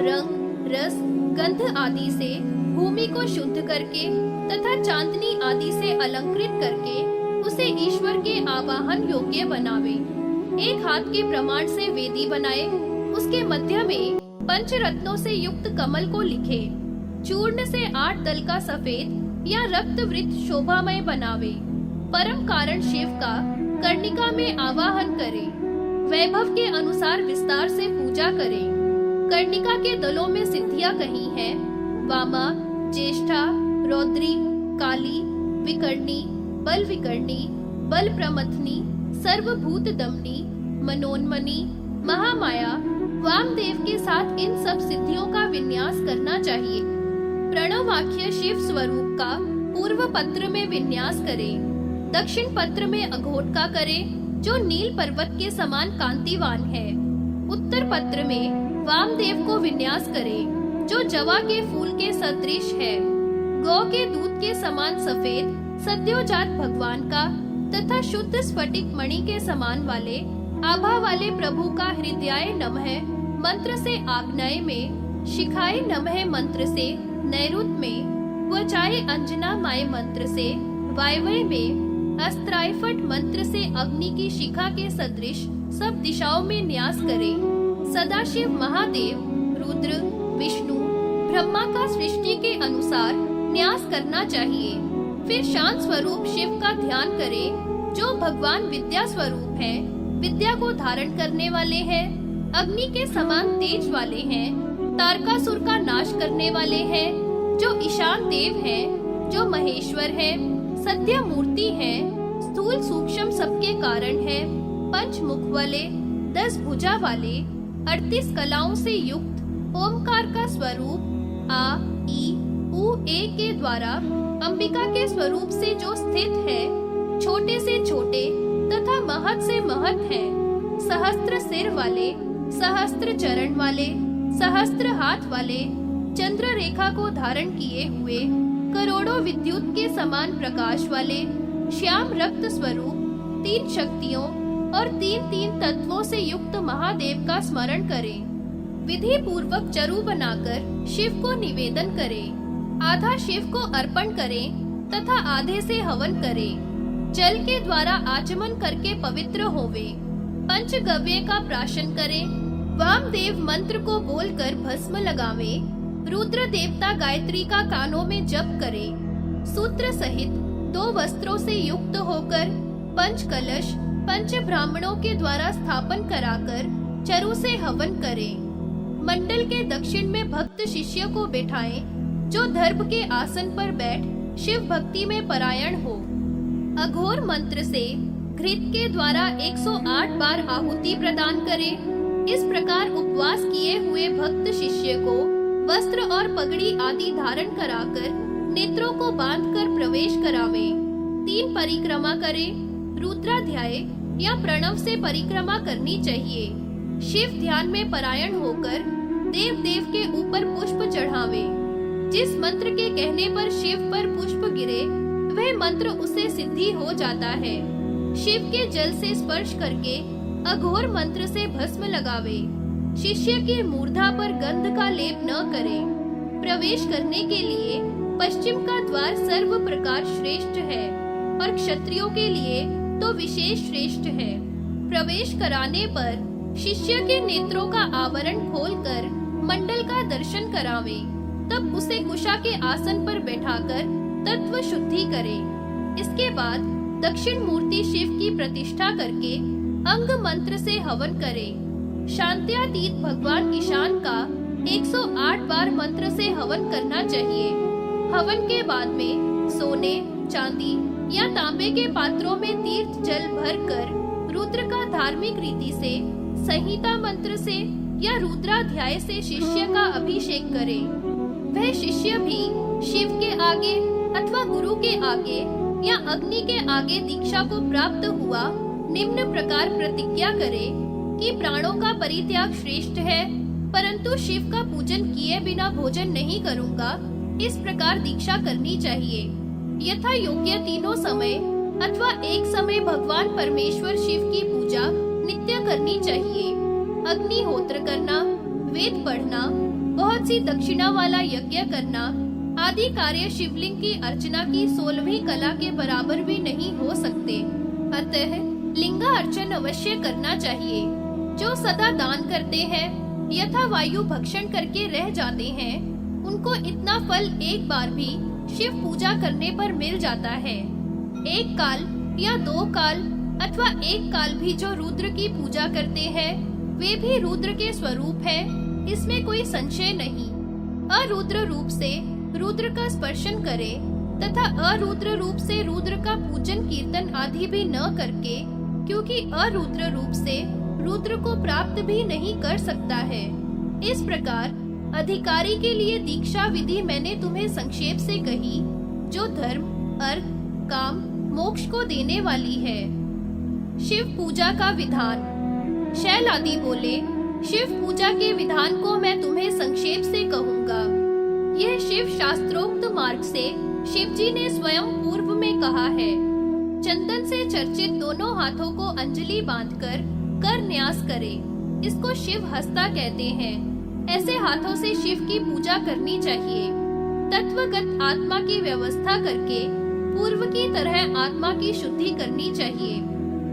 रंग, रस, गंध आदि से भूमि को शुद्ध करके तथा चांदनी आदि से अलंकृत करके उसे ईश्वर के आवाहन योग्य बनावे। एक हाथ के प्रमाण से वेदी बनाए, उसके मध्य में पंचरत्नों से युक्त कमल को लिखे। चूर्ण से 8 दल का सफेद या रक्त वृत्त शोभामय बनावे। परम कारण शिव का कर्णिका में आवाहन करे। वैभव के अनुसार विस्तार से पूजा करे। कर्णिका के दलों में सिद्धियां कही हैं: वामा, ज्येष्ठा, रौद्री, काली, विकर्णी, बल विकर्णी, बल प्रमथनी, सर्वभूत दमनी, मनोन्मनी, महामाया। वामदेव के साथ इन सब सिद्धियों का विन्यास करना चाहिए। प्रणवाख्य शिव स्वरूप का पूर्व पत्र में विन्यास करे। दक्षिण पत्र में अघोट का करे, जो नील पर्वत के समान कांतिवान है। उत्तर पत्र में वामदेव को विन्यास करे, जो जवा के फूल के सदृश है। गौ के दूध के समान सफेद सद्योजात भगवान का तथा शुद्ध स्फटिक मणि के समान वाले आभा वाले प्रभु का हृदयाय नमः मंत्र से आग्नेय में, शिखाय नमः मंत्र से नैऋत में, वचाय अंजना माय मंत्र से वायव्य में, अस्त्रायफट मंत्र से अग्नि की शिखा के सदृश सब दिशाओं में न्यास करे। सदाशिव महादेव, रुद्र, विष्णु, ब्रह्मा का सृष्टि के अनुसार न्यास करना चाहिए। फिर शांत स्वरूप शिव का ध्यान करे, जो भगवान विद्या स्वरूप है, विद्या को धारण करने वाले हैं, अग्नि के समान तेज वाले हैं, तारकासुर का नाश करने वाले हैं, जो ईशान देव हैं, जो महेश्वर है, सत्य मूर्ति है, स्थूल सूक्ष्म सबके कारण है, पंच मुख वाले, 10 भुजा वाले, 38 कलाओं से युक्त, ओमकार का स्वरूप आ, ई, उ, ए के द्वारा अंबिका के स्वरूप से जो स्थित है, छोटे से छोटे तथा महत से महत है, सहस्त्र सिर वाले, सहस्त्र चरण वाले, सहस्त्र हाथ वाले, चंद्र रेखा को धारण किए हुए, करोड़ों विद्युत के समान प्रकाश वाले, श्याम रक्त स्वरूप, 3 शक्तियों और 3 तत्वों से युक्त महादेव का स्मरण करें। विधि पूर्वक चरु बनाकर शिव को निवेदन करें। आधा शिव को अर्पण करें तथा आधे से हवन करें। जल के द्वारा आचमन करके पवित्र होवे। पंचगव्य का प्राशन करें। वामदेव मंत्र को बोलकर भस्म लगावे। रुद्र देवता गायत्री का कानों में जप करें। सूत्र सहित 2 वस्त्रों से युक्त होकर पंच कलश पंच ब्राह्मणों के द्वारा स्थापन कराकर चरु से हवन करें। मंडल के दक्षिण में भक्त शिष्य को बैठाएं, जो दर्भ के आसन पर बैठ शिव भक्ति में परायण हो। अघोर मंत्र से घृत के द्वारा 108 बार आहुति प्रदान करें। इस प्रकार उपवास किए हुए भक्त शिष्य को वस्त्र और पगड़ी आदि धारण कराकर नेत्रों को बांधकर प्रवेश करावे। 3 परिक्रमा करें। रुद्राध्याय या प्रणव से परिक्रमा करनी चाहिए। शिव ध्यान में परायण होकर देव देव के ऊपर पुष्प चढ़ावे। जिस मंत्र के कहने पर शिव पर पुष्प गिरे वह मंत्र उसे सिद्धि हो जाता है। शिव के जल से स्पर्श करके अघोर मंत्र से भस्म लगावे। शिष्य की मूर्धा पर गंध का लेप न करे। प्रवेश करने के लिए पश्चिम का द्वार सर्व प्रकार श्रेष्ठ है और क्षत्रियों के लिए तो विशेष श्रेष्ठ है। प्रवेश कराने पर शिष्य के नेत्रों का आवरण खोलकर मंडल का दर्शन करावे। तब उसे कुशा के आसन पर बैठाकर तत्व शुद्धि करे। इसके बाद दक्षिण मूर्ति शिव की प्रतिष्ठा करके अंग मंत्र से हवन करे। शांत्यातीत भगवान ईशान का 108 बार मंत्र से हवन करना चाहिए। हवन के बाद में सोने, चांदी या तांबे के पात्रों में तीर्थ जल भरकर रुद्र का धार्मिक रीति से संहिता मंत्र से या रुद्राध्याय से शिष्य का अभिषेक करे। वह शिष्य भी शिव के आगे अथवा गुरु के आगे या अग्नि के आगे दीक्षा को प्राप्त हुआ निम्न प्रकार प्रतिज्ञा करे कि प्राणों का परित्याग श्रेष्ठ है, परंतु शिव का पूजन किए बिना भोजन नहीं करूँगा। इस प्रकार दीक्षा करनी चाहिए। यथा योग्य तीनों समय अथवा एक समय भगवान परमेश्वर शिव की पूजा नित्य करनी चाहिए। अग्निहोत्र करना, वेद पढ़ना, बहुत सी दक्षिणा वाला यज्ञ करना आदि कार्य शिवलिंग की अर्चना की 16वीं कला के बराबर भी नहीं हो सकते। अतः लिंगा अर्चन अवश्य करना चाहिए। जो सदा दान करते हैं यथा वायु भक्षण करके रह जाते हैं, उनको इतना फल एक बार भी शिव पूजा करने पर मिल जाता है। एक काल या 2 काल अथवा एक काल भी जो रुद्र की पूजा करते हैं वे भी रुद्र के स्वरूप है, इसमें कोई संशय नहीं। अरुद्र रूप से रुद्र का स्पर्शन करे तथा अरुद्र रूप से रुद्र का पूजन कीर्तन आदि भी न करके, क्योंकि अरुद्र रूप से रुद्र को प्राप्त भी नहीं कर सकता है। इस प्रकार अधिकारी के लिए दीक्षा विधि मैंने तुम्हें संक्षेप से कही, जो धर्म, अर्थ, काम, मोक्ष को देने वाली है। शिव पूजा का विधान। शैल आदि बोले, शिव पूजा के विधान को मैं तुम्हें संक्षेप से कहूँगा। यह शिव शास्त्रोक्त मार्ग से शिव जी ने स्वयं पूर्व में कहा है। चंदन से चर्चित दोनों हाथों को अंजलि बांधकर कर न्यास करें, इसको शिव हस्ता कहते हैं। ऐसे हाथों से शिव की पूजा करनी चाहिए। तत्वगत आत्मा की व्यवस्था करके पूर्व की तरह आत्मा की शुद्धि करनी चाहिए।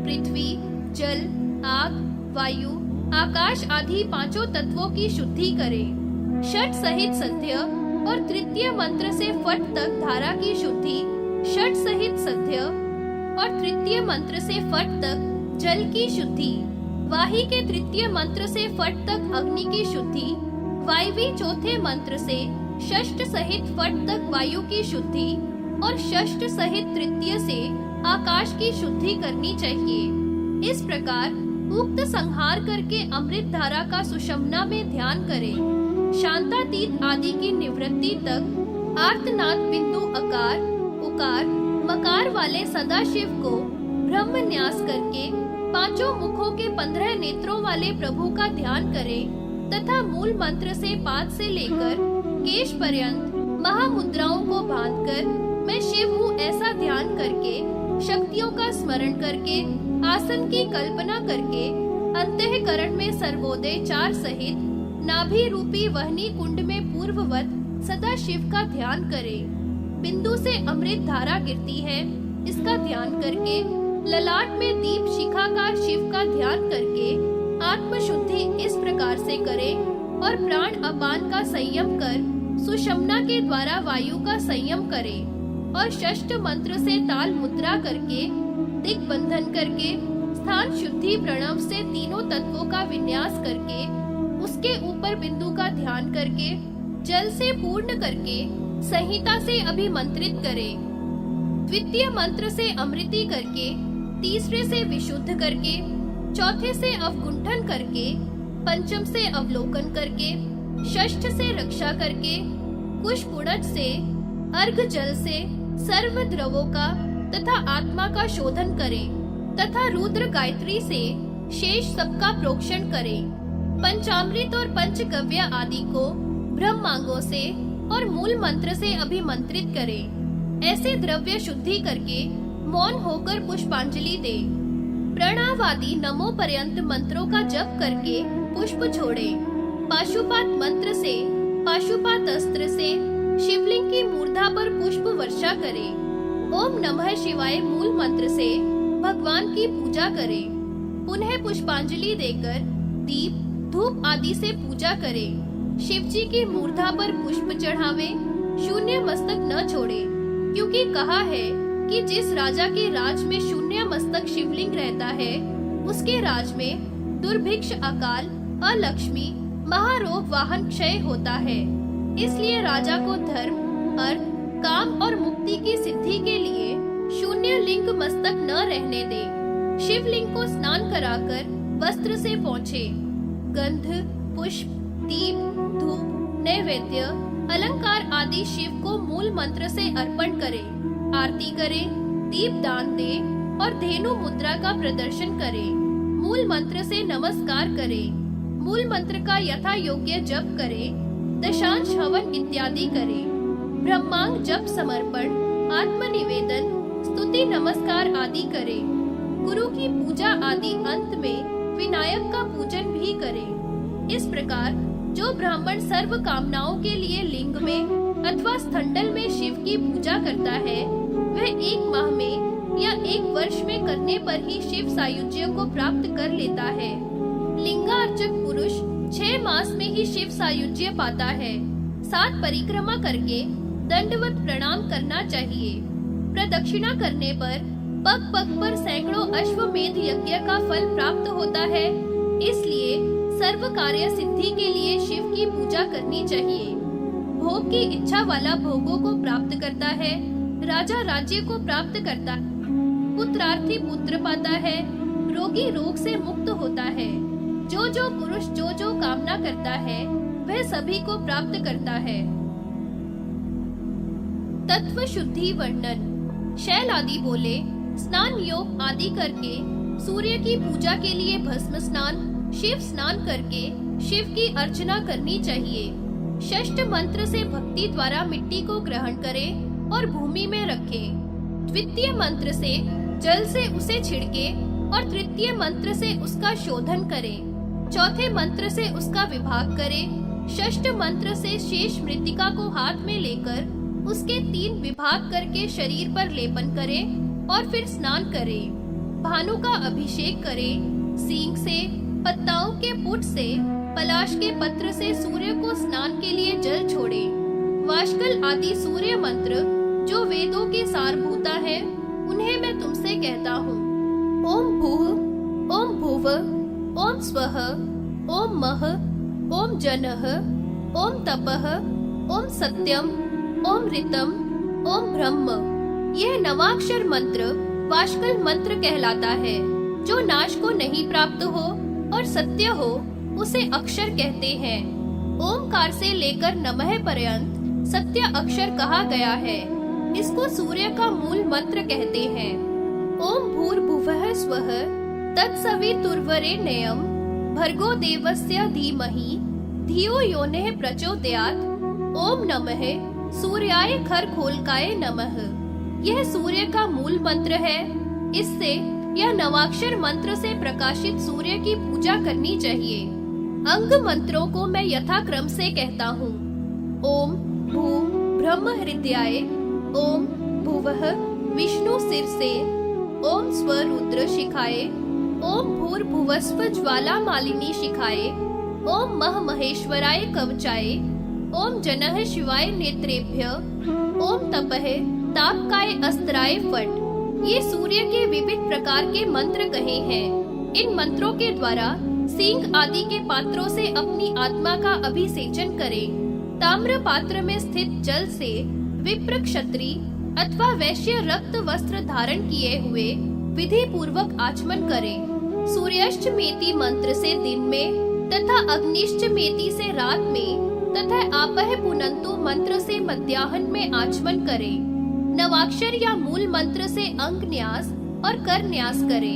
पृथ्वी, जल, आग, वायु, आकाश आदि 5 तत्वों की शुद्धि करें। षट सहित सत्य और तृतीय मंत्र से फट तक धारा की शुद्धि, षट सहित सत्य और तृतीय मंत्र से फट तक जल की शुद्धि, वाही के तृतीय मंत्र से फट तक अग्नि की शुद्धि, वायवी चौथे मंत्र से षष्ठ सहित फट तक वायु की शुद्धि और षष्ठ सहित तृतीय से आकाश की शुद्धि करनी चाहिए। इस प्रकार उक्त संहार करके अमृत धारा का सुषमना में ध्यान करें। शांतातीत आदि की निवृत्ति तक आर्तनाद बिंदु अकार, उकार, मकार वाले सदाशिव को ब्रह्म न्यास करके 5 मुखों के 15 नेत्रों वाले प्रभु का ध्यान करें तथा मूल मंत्र से पाद से लेकर केश पर्यंत महामुद्राओं को बांधकर मैं शिव हूँ ऐसा ध्यान करके, शक्तियों का स्मरण करके, आसन की कल्पना करके, अंतःकरण में सर्वोदय 4 सहित नाभि रूपी वहनी कुंड में पूर्ववत सदा शिव का ध्यान करें। बिंदु से अमृत धारा गिरती है, इसका ध्यान करके ललाट में दीप शिखाकार शिव का ध्यान करके आत्म शुद्धि इस प्रकार से करें और प्राण अपान का संयम कर सुषमना के द्वारा वायु का संयम करें और षष्ठ मंत्र से ताल मुद्रा करके दिग्बंधन करके स्थान शुद्धि प्रणव से तीनों तत्वों का विन्यास करके उसके ऊपर बिंदु का ध्यान करके जल से पूर्ण करके संहिता से अभिमंत्रित करें। द्वितीय मंत्र से अमृति करके, तीसरे से विशुद्ध करके, चौथे से अवगुंठन करके, पंचम से अवलोकन करके, षष्ठ से रक्षा करके, कुशपुड़ज से, अर्घ जल से सर्व द्रवों का तथा आत्मा का शोधन करें तथा रुद्र गायत्री से शेष सबका प्रोक्षण करें। पंचामृत और पंचगव्य आदि को ब्रह्मांगों से और मूल मंत्र से अभिमंत्रित करें। ऐसे द्रव्य शुद्धि करके मौन होकर पुष्पांजलि दे। प्रणवादि नमो पर्यंत मंत्रों का जप करके पुष्प छोड़े। पाशुपात मंत्र से, पाशुपात अस्त्र से शिवलिंग की मूर्धा पर पुष्प वर्षा करे। ओम नमः शिवाय मूल मंत्र से भगवान की पूजा करे। पुनः पुष्पांजलि देकर दीप धूप आदि से पूजा करे। शिव जी की मूर्धा पर पुष्प चढ़ावे, शून्य मस्तक न छोड़े, क्योंकि कहा है कि जिस राजा के राज में शून्य मस्तक शिवलिंग रहता है उसके राज में दुर्भिक्ष, अकाल, अलक्ष्मी, महारोग, वाहन क्षय होता है। इसलिए राजा को धर्म, अर्थ, काम और मुक्ति की सिद्धि के लिए शून्य लिंग मस्तक न रहने दे। शिवलिंग को स्नान कराकर वस्त्र से पोंछे। गंध, पुष्प, दीप, धूप, नैवेद्य, अलंकार आदि शिव को मूल मंत्र से अर्पण करे। आरती करे, दीप दान दे और धेनु मुद्रा का प्रदर्शन करे। मूल मंत्र से नमस्कार करे। मूल मंत्र का यथा योग्य जप करे। दशांश हवन इत्यादि करे। ब्रह्मांग जप समर्पण, आत्मनिवेदन, स्तुति नमस्कार आदि करे। गुरु की पूजा आदि अंत में विनायक का पूजन भी करे। इस प्रकार जो ब्राह्मण सर्व कामनाओं के लिए लिंग में अथवा स्थंडल में शिव की पूजा करता है वह 1 माह में या 1 वर्ष में करने पर ही शिव सायुज्य को प्राप्त कर लेता है। लिंगार्चक पुरुष 6 मास में ही शिव सायुज्य पाता है। 7 परिक्रमा करके दंडवत प्रणाम करना चाहिए। प्रदक्षिणा करने पर पग पग पर सैकड़ों अश्वमेध यज्ञ का फल प्राप्त होता है। इसलिए सर्व कार्य सिद्धि के लिए शिव की पूजा करनी चाहिए। भोग की इच्छा वाला भोगों को प्राप्त करता है। राजा राज्य को प्राप्त करता है। पुत्रार्थी पुत्र पाता है। रोगी रोग से मुक्त होता है। जो पुरुष जो कामना करता है वह सभी को प्राप्त करता है। तत्व शुद्धि वर्णन। शैल आदि बोले, स्नान योग आदि करके सूर्य की पूजा के लिए भस्म स्नान, शिव स्नान करके शिव की अर्चना करनी चाहिए। षष्ठ मंत्र से भक्ति द्वारा मिट्टी को ग्रहण करें और भूमि में रखें। द्वितीय मंत्र से जल से उसे छिड़के और तृतीय मंत्र से उसका शोधन करें। चौथे मंत्र से उसका विभाग करें। षष्ठ मंत्र से शेष मृत्तिका को हाथ में लेकर उसके 3 विभाग करके शरीर पर लेपन करें और फिर स्नान करें। भानु का अभिषेक करें। सींग से, पत्ताओं के पुट से, पलाश के पत्र से सूर्य को स्नान के लिए जल छोड़े। वाष्कल आदि सूर्य मंत्र जो वेदों के सारभूता है उन्हें मैं तुमसे कहता हूँ। ओम भूः, ओम भुवः, ओम स्वः, ओम मः, ओम जनः, ओम तपः, ओम सत्यम, ओम ऋतम, ओम ब्रह्म। यह नवाक्षर मंत्र वाष्कल मंत्र कहलाता है। जो नाश को नहीं प्राप्त हो और सत्य हो उसे अक्षर कहते हैं। ओमकार से लेकर नमः पर्यंत सत्य अक्षर कहा गया है। इसको सूर्य का मूल मंत्र कहते हैं। ओम भूर्भुवः स्वः तत्सवितुर्वरेण्यं भर्गो देवस्य धीमहि धियो योनः प्रचोदयात्। ओम नमः सूर्याय खरखोलकाय नमः। यह सूर्य का मूल मंत्र है। इससे यह नवाक्षर मंत्र से प्रकाशित सूर्य की पूजा करनी चाहिए। अंग मंत्रों को मैं यथाक्रम से कहता हूँ। ओम भू ब्रह्म हृदयाय, ओम भुवः विष्णु शिरसे, ओम स्व रुद्र शिखाए, ओम भूर्भुवस्व ज्वाला मालिनी शिखाए, ओम मह महेश्वराय कवचाय, ओम जनः शिवाय नेत्रेभ्य, ओम तपः तापकाय अस्त्राय फट। ये सूर्य के विविध प्रकार के मंत्र कहे हैं। इन मंत्रों के द्वारा सिंह आदि के पात्रों से अपनी आत्मा का अभिषेचन करें। ताम्र पात्र में स्थित जल से विप्र क्षत्रिय अथवा वैश्य रक्त वस्त्र धारण किए हुए विधि पूर्वक आचमन करें। सूर्याष्टमेति मंत्र से दिन में तथा अग्निष्टमेति से रात में तथा आपह पुनंतु मंत्र से मध्याह्न में आचमन करें। नवाक्षर या मूल मंत्र से अंग न्यास और कर न्यास करें।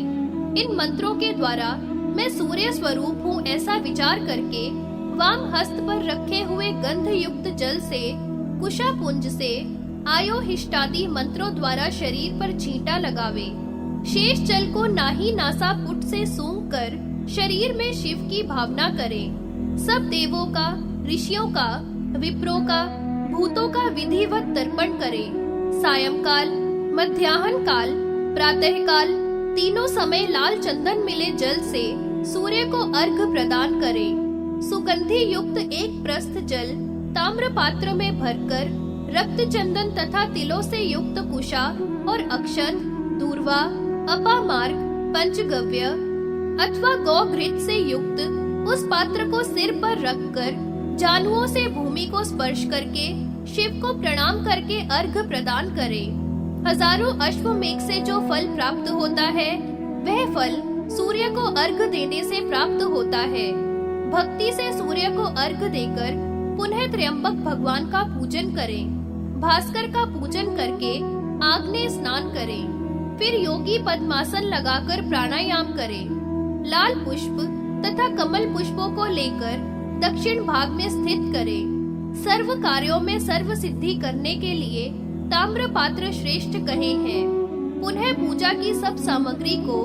इन मंत्रों के द्वारा मैं सूर्य स्वरूप हूँ ऐसा विचार करके वाम हस्त पर रखे हुए गंध युक्त जल से कुशापुंज से आयोहिष्टादि मंत्रों द्वारा शरीर पर छींटा लगावे। शेष जल को नाही नासा पुट से सूंघ कर शरीर में शिव की भावना करें। सब देवों का, ऋषियों का, विप्रों का, भूतों का विधिवत तर्पण करें। सायंकाल, मध्याह्न काल, प्रातः काल तीनों समय लाल चंदन मिले जल से सूर्य को अर्घ्य प्रदान करें। सुगंधि युक्त एक प्रस्थ जल ताम्र पात्र में भरकर रक्त चंदन तथा तिलों से युक्त कुशा और अक्षत, दूर्वा, अपामार्ग, पंचगव्य अथवा गौघृत से युक्त उस पात्र को सिर पर रखकर जानुओं से भूमि को स्पर्श करके शिव को प्रणाम करके अर्घ्य प्रदान करें। हजारों अश्वमेघ से जो फल प्राप्त होता है वह फल सूर्य को अर्घ्य देने से प्राप्त होता है। भक्ति से सूर्य को अर्घ्य देकर पुनः त्र्यंबक भगवान का पूजन करें। भास्कर का पूजन करके आग्नेय स्नान करें। फिर योगी पद्मासन लगाकर प्राणायाम करें। लाल पुष्प तथा कमल पुष्पों को लेकर दक्षिण भाग में स्थित करें। सर्व कार्यों में सर्व सिद्धि करने के लिए ताम्र पात्र श्रेष्ठ कहे हैं। पुनः पूजा की सब सामग्री को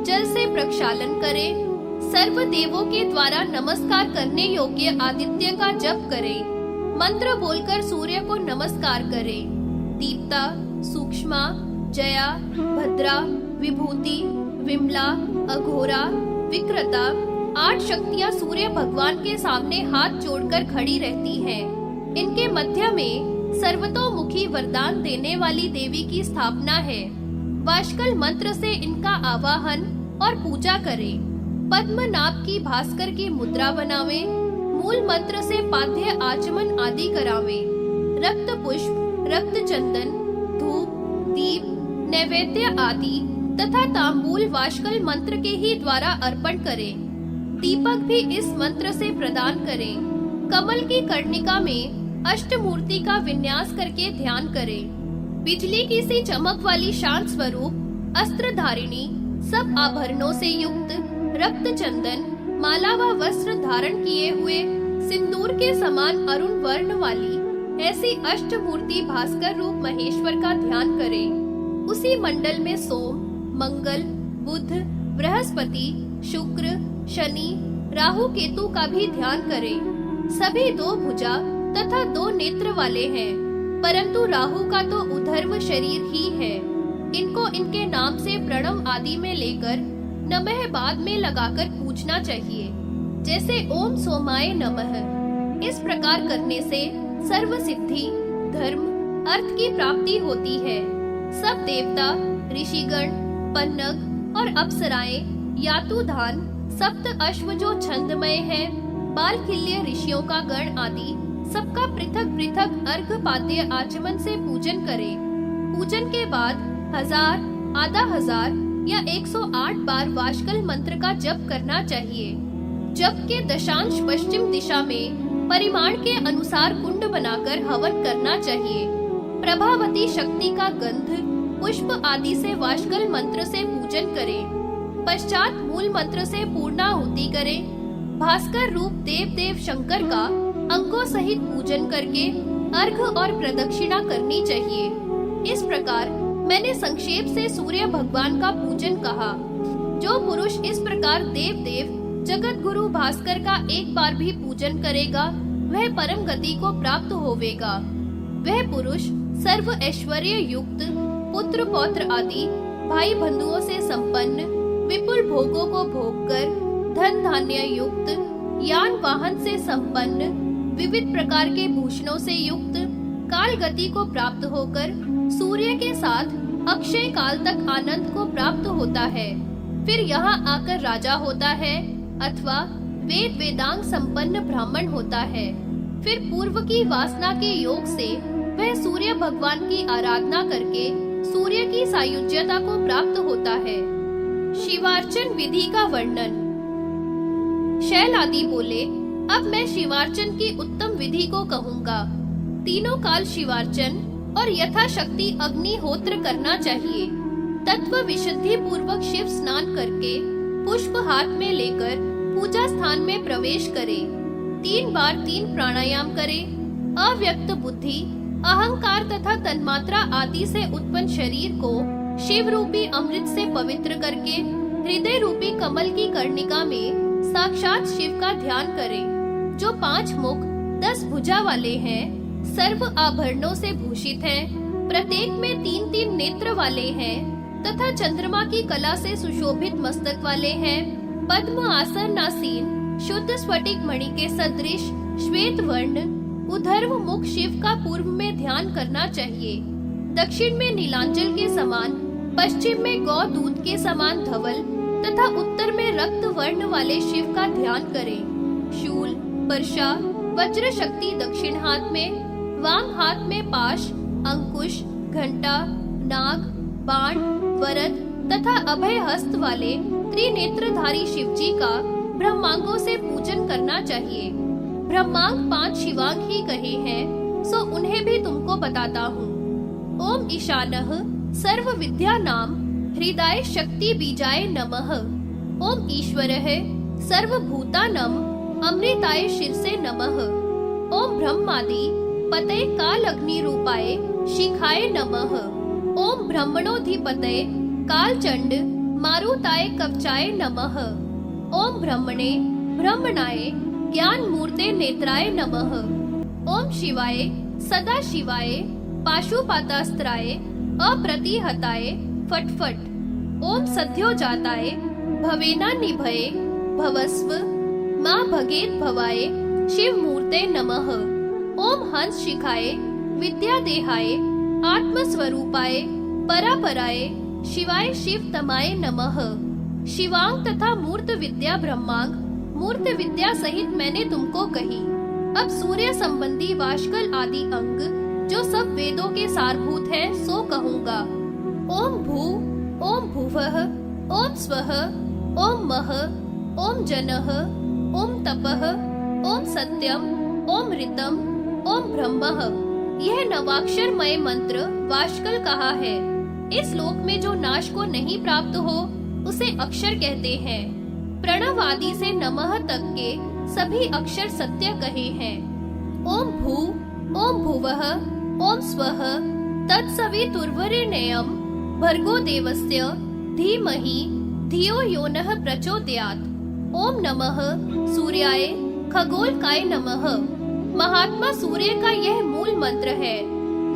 जल से प्रक्षालन करें। सर्व देवों के द्वारा नमस्कार करने योग्य आदित्य का जप करें। मंत्र बोलकर सूर्य को नमस्कार करें। दीप्ता, सूक्ष्मा, जया, भद्रा, विभूति, विमला, अघोरा, विक्रता 8 शक्तियाँ सूर्य भगवान के सामने हाथ जोड़कर खड़ी रहती हैं। इनके मध्य में सर्वतोमुखी वरदान देने वाली देवी की स्थापना है। वाष्कल मंत्र से इनका आवाहन और पूजा करें। पद्मनाभ की भास्कर की मुद्रा बनावे। मूल मंत्र से पाद्य आचमन आदि करावे। रक्त पुष्प, रक्त चंदन, धूप, दीप, नैवेद्य आदि तथा तांबूल वाष्कल मंत्र के ही द्वारा अर्पण करें। दीपक भी इस मंत्र से प्रदान करें। कमल की कर्णिका में अष्टमूर्ति का विन्यास करके ध्यान करें। बिजली की सी चमक वाली शांत स्वरूप अस्त्र धारिणी सब आभरणों से युक्त रक्त चंदन माला व वस्त्र धारण किए हुए सिंदूर के समान अरुण वर्ण वाली ऐसी अष्टमूर्ति भास्कर रूप महेश्वर का ध्यान करें। उसी मंडल में सोम, मंगल, बुध, बृहस्पति, शुक्र, शनि, राहु, केतु का भी ध्यान करें। सभी 2 भुजा तथा 2 नेत्र वाले हैं, परंतु राहु का तो उधर्व शरीर ही है। इनको इनके नाम से प्रणव आदि में लेकर नमः बाद में लगाकर पूजना चाहिए, जैसे ओम सोमाय नमः। इस प्रकार करने से सर्व सिद्धि, धर्म, अर्थ की प्राप्ति होती है। सब देवता, ऋषिगण, पन्नग और अप्सराएं, यातुधान, सप्त अश्व जो छंदमय है, बालखिल्य ऋषियों का गण आदि सबका पृथक पृथक अर्घ पाद्य आचमन से पूजन करें। पूजन के बाद 1000, आधा हजार या 108 बार वाष्कल मंत्र का जप करना चाहिए। जप के दशांश पश्चिम दिशा में परिमाण के अनुसार कुंड बनाकर हवन करना चाहिए। प्रभावती शक्ति का गंध, पुष्प आदि से वाष्कल मंत्र से पूजन करें। पश्चात मूल मंत्र से पूर्णाहुति करें। भास्कर रूप देव देव शंकर का अंगों सहित पूजन करके अर्घ और प्रदक्षिणा करनी चाहिए। इस प्रकार मैंने संक्षेप से सूर्य भगवान का पूजन कहा। जो पुरुष इस प्रकार देव देव जगत गुरु भास्कर का एक बार भी पूजन करेगा वह परम गति को प्राप्त होवेगा। वह पुरुष सर्व ऐश्वर्य युक्त, पुत्र पौत्र आदि भाई बंधुओं से संपन्न, विपुल भोगों को भोग कर, धन धान्य युक्त, यान वाहन से संपन्न, विविध प्रकार के भूषणों से युक्त, काल गति को प्राप्त होकर सूर्य के साथ अक्षय काल तक आनंद को प्राप्त होता है। फिर यहाँ आकर राजा होता है अथवा वेद वेदांग संपन्न ब्राह्मण होता है। फिर पूर्व की वासना के योग से वह सूर्य भगवान की आराधना करके सूर्य की सायुज्यता को प्राप्त होता है। शिवार्चन विधि का वर्णन। शैल आदि बोले, अब मैं शिवार्चन की उत्तम विधि को कहूँगा। तीनों काल शिवार्चन और यथाशक्ति अग्निहोत्र करना चाहिए। तत्व विशुद्धि पूर्वक शिव स्नान करके पुष्प हाथ में लेकर पूजा स्थान में प्रवेश करे। 3 बार 3 प्राणायाम करे। अव्यक्त बुद्धि, अहंकार तथा तन्मात्रा आदि से उत्पन्न शरीर को शिव रूपी अमृत से पवित्र करके हृदय रूपी कमल की कर्णिका में साक्षात शिव का ध्यान करे, जो 5 मुख 10 भुजा वाले हैं, सर्व आभरणों से भूषित हैं, प्रत्येक में 3-3 नेत्र वाले हैं तथा चंद्रमा की कला से सुशोभित मस्तक वाले हैं, पद्म आसन आसीन, शुद्ध स्फटिक मणि के सदृश श्वेत वर्ण, उधर्व मुख शिव का पूर्व में ध्यान करना चाहिए। दक्षिण में नीलांचल के समान, पश्चिम में गौ दूध के समान धवल तथा उत्तर में रक्त वर्ण वाले शिव का ध्यान करें। शूल, वर्षा, वज्र शक्ति दक्षिण हाथ में, वाम हाथ में पाश, अंकुश, घंटा, नाग, बाण, वरद तथा अभय हस्त वाले त्रिनेत्रधारी शिवजी का ब्रह्मांगों से पूजन करना चाहिए। ब्रह्मांग 5 शिवांग ही कहे हैं, सो उन्हें भी तुमको बताता हूँ। ओम ईशानः सर्व विद्या नाम हृदय शक्ति बीजाय नमः। ओम ईश्वरः सर्वभूतानां अमृताय शीर्षे नमः। ओम ब्रह्मादि पते काल अग्नि रूपाय शिखाय नमः। ओम ब्रह्मणोधिपतये कालचंड मारुताय कवचाय नमः। ओम ब्रह्मणे ब्रह्मणाय ज्ञान मूर्ते नेत्राय नमः। ओम शिवाय सदा शिवाय पाशुपातास्त्राय अप्रतिहताय फटफट। ओम सद्योजाताय भवेना निभये भवस्व माँ भगेत भवाय शिव मूर्ते नमः। ओम हंस शिखाय विद्या देहाय आत्मस्वरूपाय परापराय शिवाय शिव तमाय नमः। शिवांग तथा मूर्त विद्या ब्रह्मांग मूर्त विद्या सहित मैंने तुमको कही। अब सूर्य संबंधी वाशकल आदि अंग जो सब वेदों के सारभूत है सो कहूँगा। ओम भू, ओम भुवः, ओम स्वः, ओम मह, ओम जनः, ओम तपः, ओम सत्यम, ओम ऋतम, ओम ब्रह्मः। यह नवाक्षरमय मंत्र वाशकल कहा है। इस लोक में जो नाश को नहीं प्राप्त हो उसे अक्षर कहते हैं। प्रणव आदि से नमः तक के सभी अक्षर सत्य कहे हैं। ओम भू, ओम भुवः, ओम स्वः तत्सवितुर्वरेण्यं भर्गो देवस्य धीमहि धियो यो नः प्रचोदयात्। ओम नमः सूर्याय खगोलकाय नमः। महात्मा सूर्य का यह मूल मंत्र है।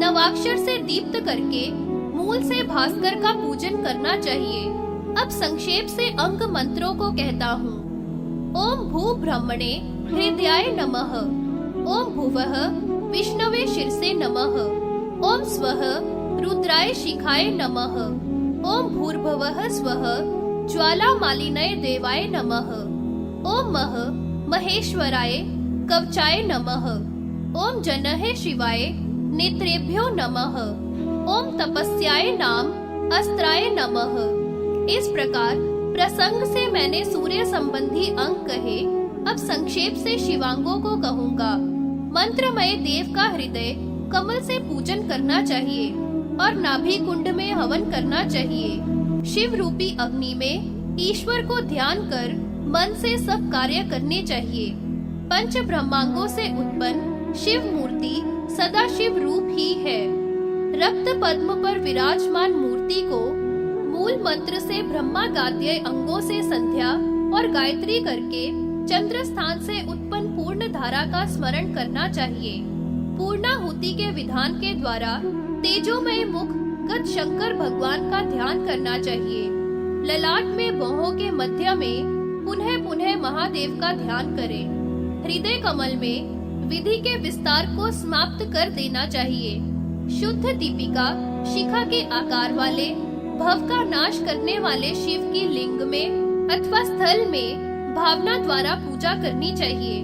नवाक्षर से दीप्त करके मूल से भास्कर का पूजन करना चाहिए। अब संक्षेप से अंग मंत्रों को कहता हूँ। ओम भू ब्रह्मणे हृदयाय नमः। ओम भुवः विष्णवे शिरसे नमः। ओम स्वः रुद्राय शिखाय नमः। ओम भूर्भुवः स्वः ज्वालामालिनये देवाय नमः। ओम मह महेश्वराय कवचाय नमः। ओम जनः शिवाय नेत्रेभ्यो नमः। ओम तपस्याय नाम अस्त्राय नमः। इस प्रकार प्रसंग से मैंने सूर्य संबंधी अंग कहे। अब संक्षेप से शिवांगों को कहूँगा। मंत्रमय देव का हृदय कमल से पूजन करना चाहिए और नाभि कुंड में हवन करना चाहिए। शिव रूपी अग्नि में ईश्वर को ध्यान कर मन से सब कार्य करने चाहिए। पंच ब्रह्मांगों से उत्पन्न शिव मूर्ति सदा शिव रूप ही है। रक्त पद्म पर विराजमान मूर्ति को मूल मंत्र से ब्रह्मागाद्य अंगों से संध्या और गायत्री करके चंद्र स्थान से उत्पन्न पूर्ण धारा का स्मरण करना चाहिए। पूर्णाहुति के विधान के द्वारा तेजोमय मुख गत शंकर भगवान का ध्यान करना चाहिए। ललाट में भौहों के मध्य में पुनः पुनः महादेव का ध्यान करें। हृदय कमल में विधि के विस्तार को समाप्त कर देना चाहिए। शुद्ध दीपिका शिखा के आकार वाले भव का नाश करने वाले शिव की लिंग में अथवा स्थल में भावना द्वारा पूजा करनी चाहिए।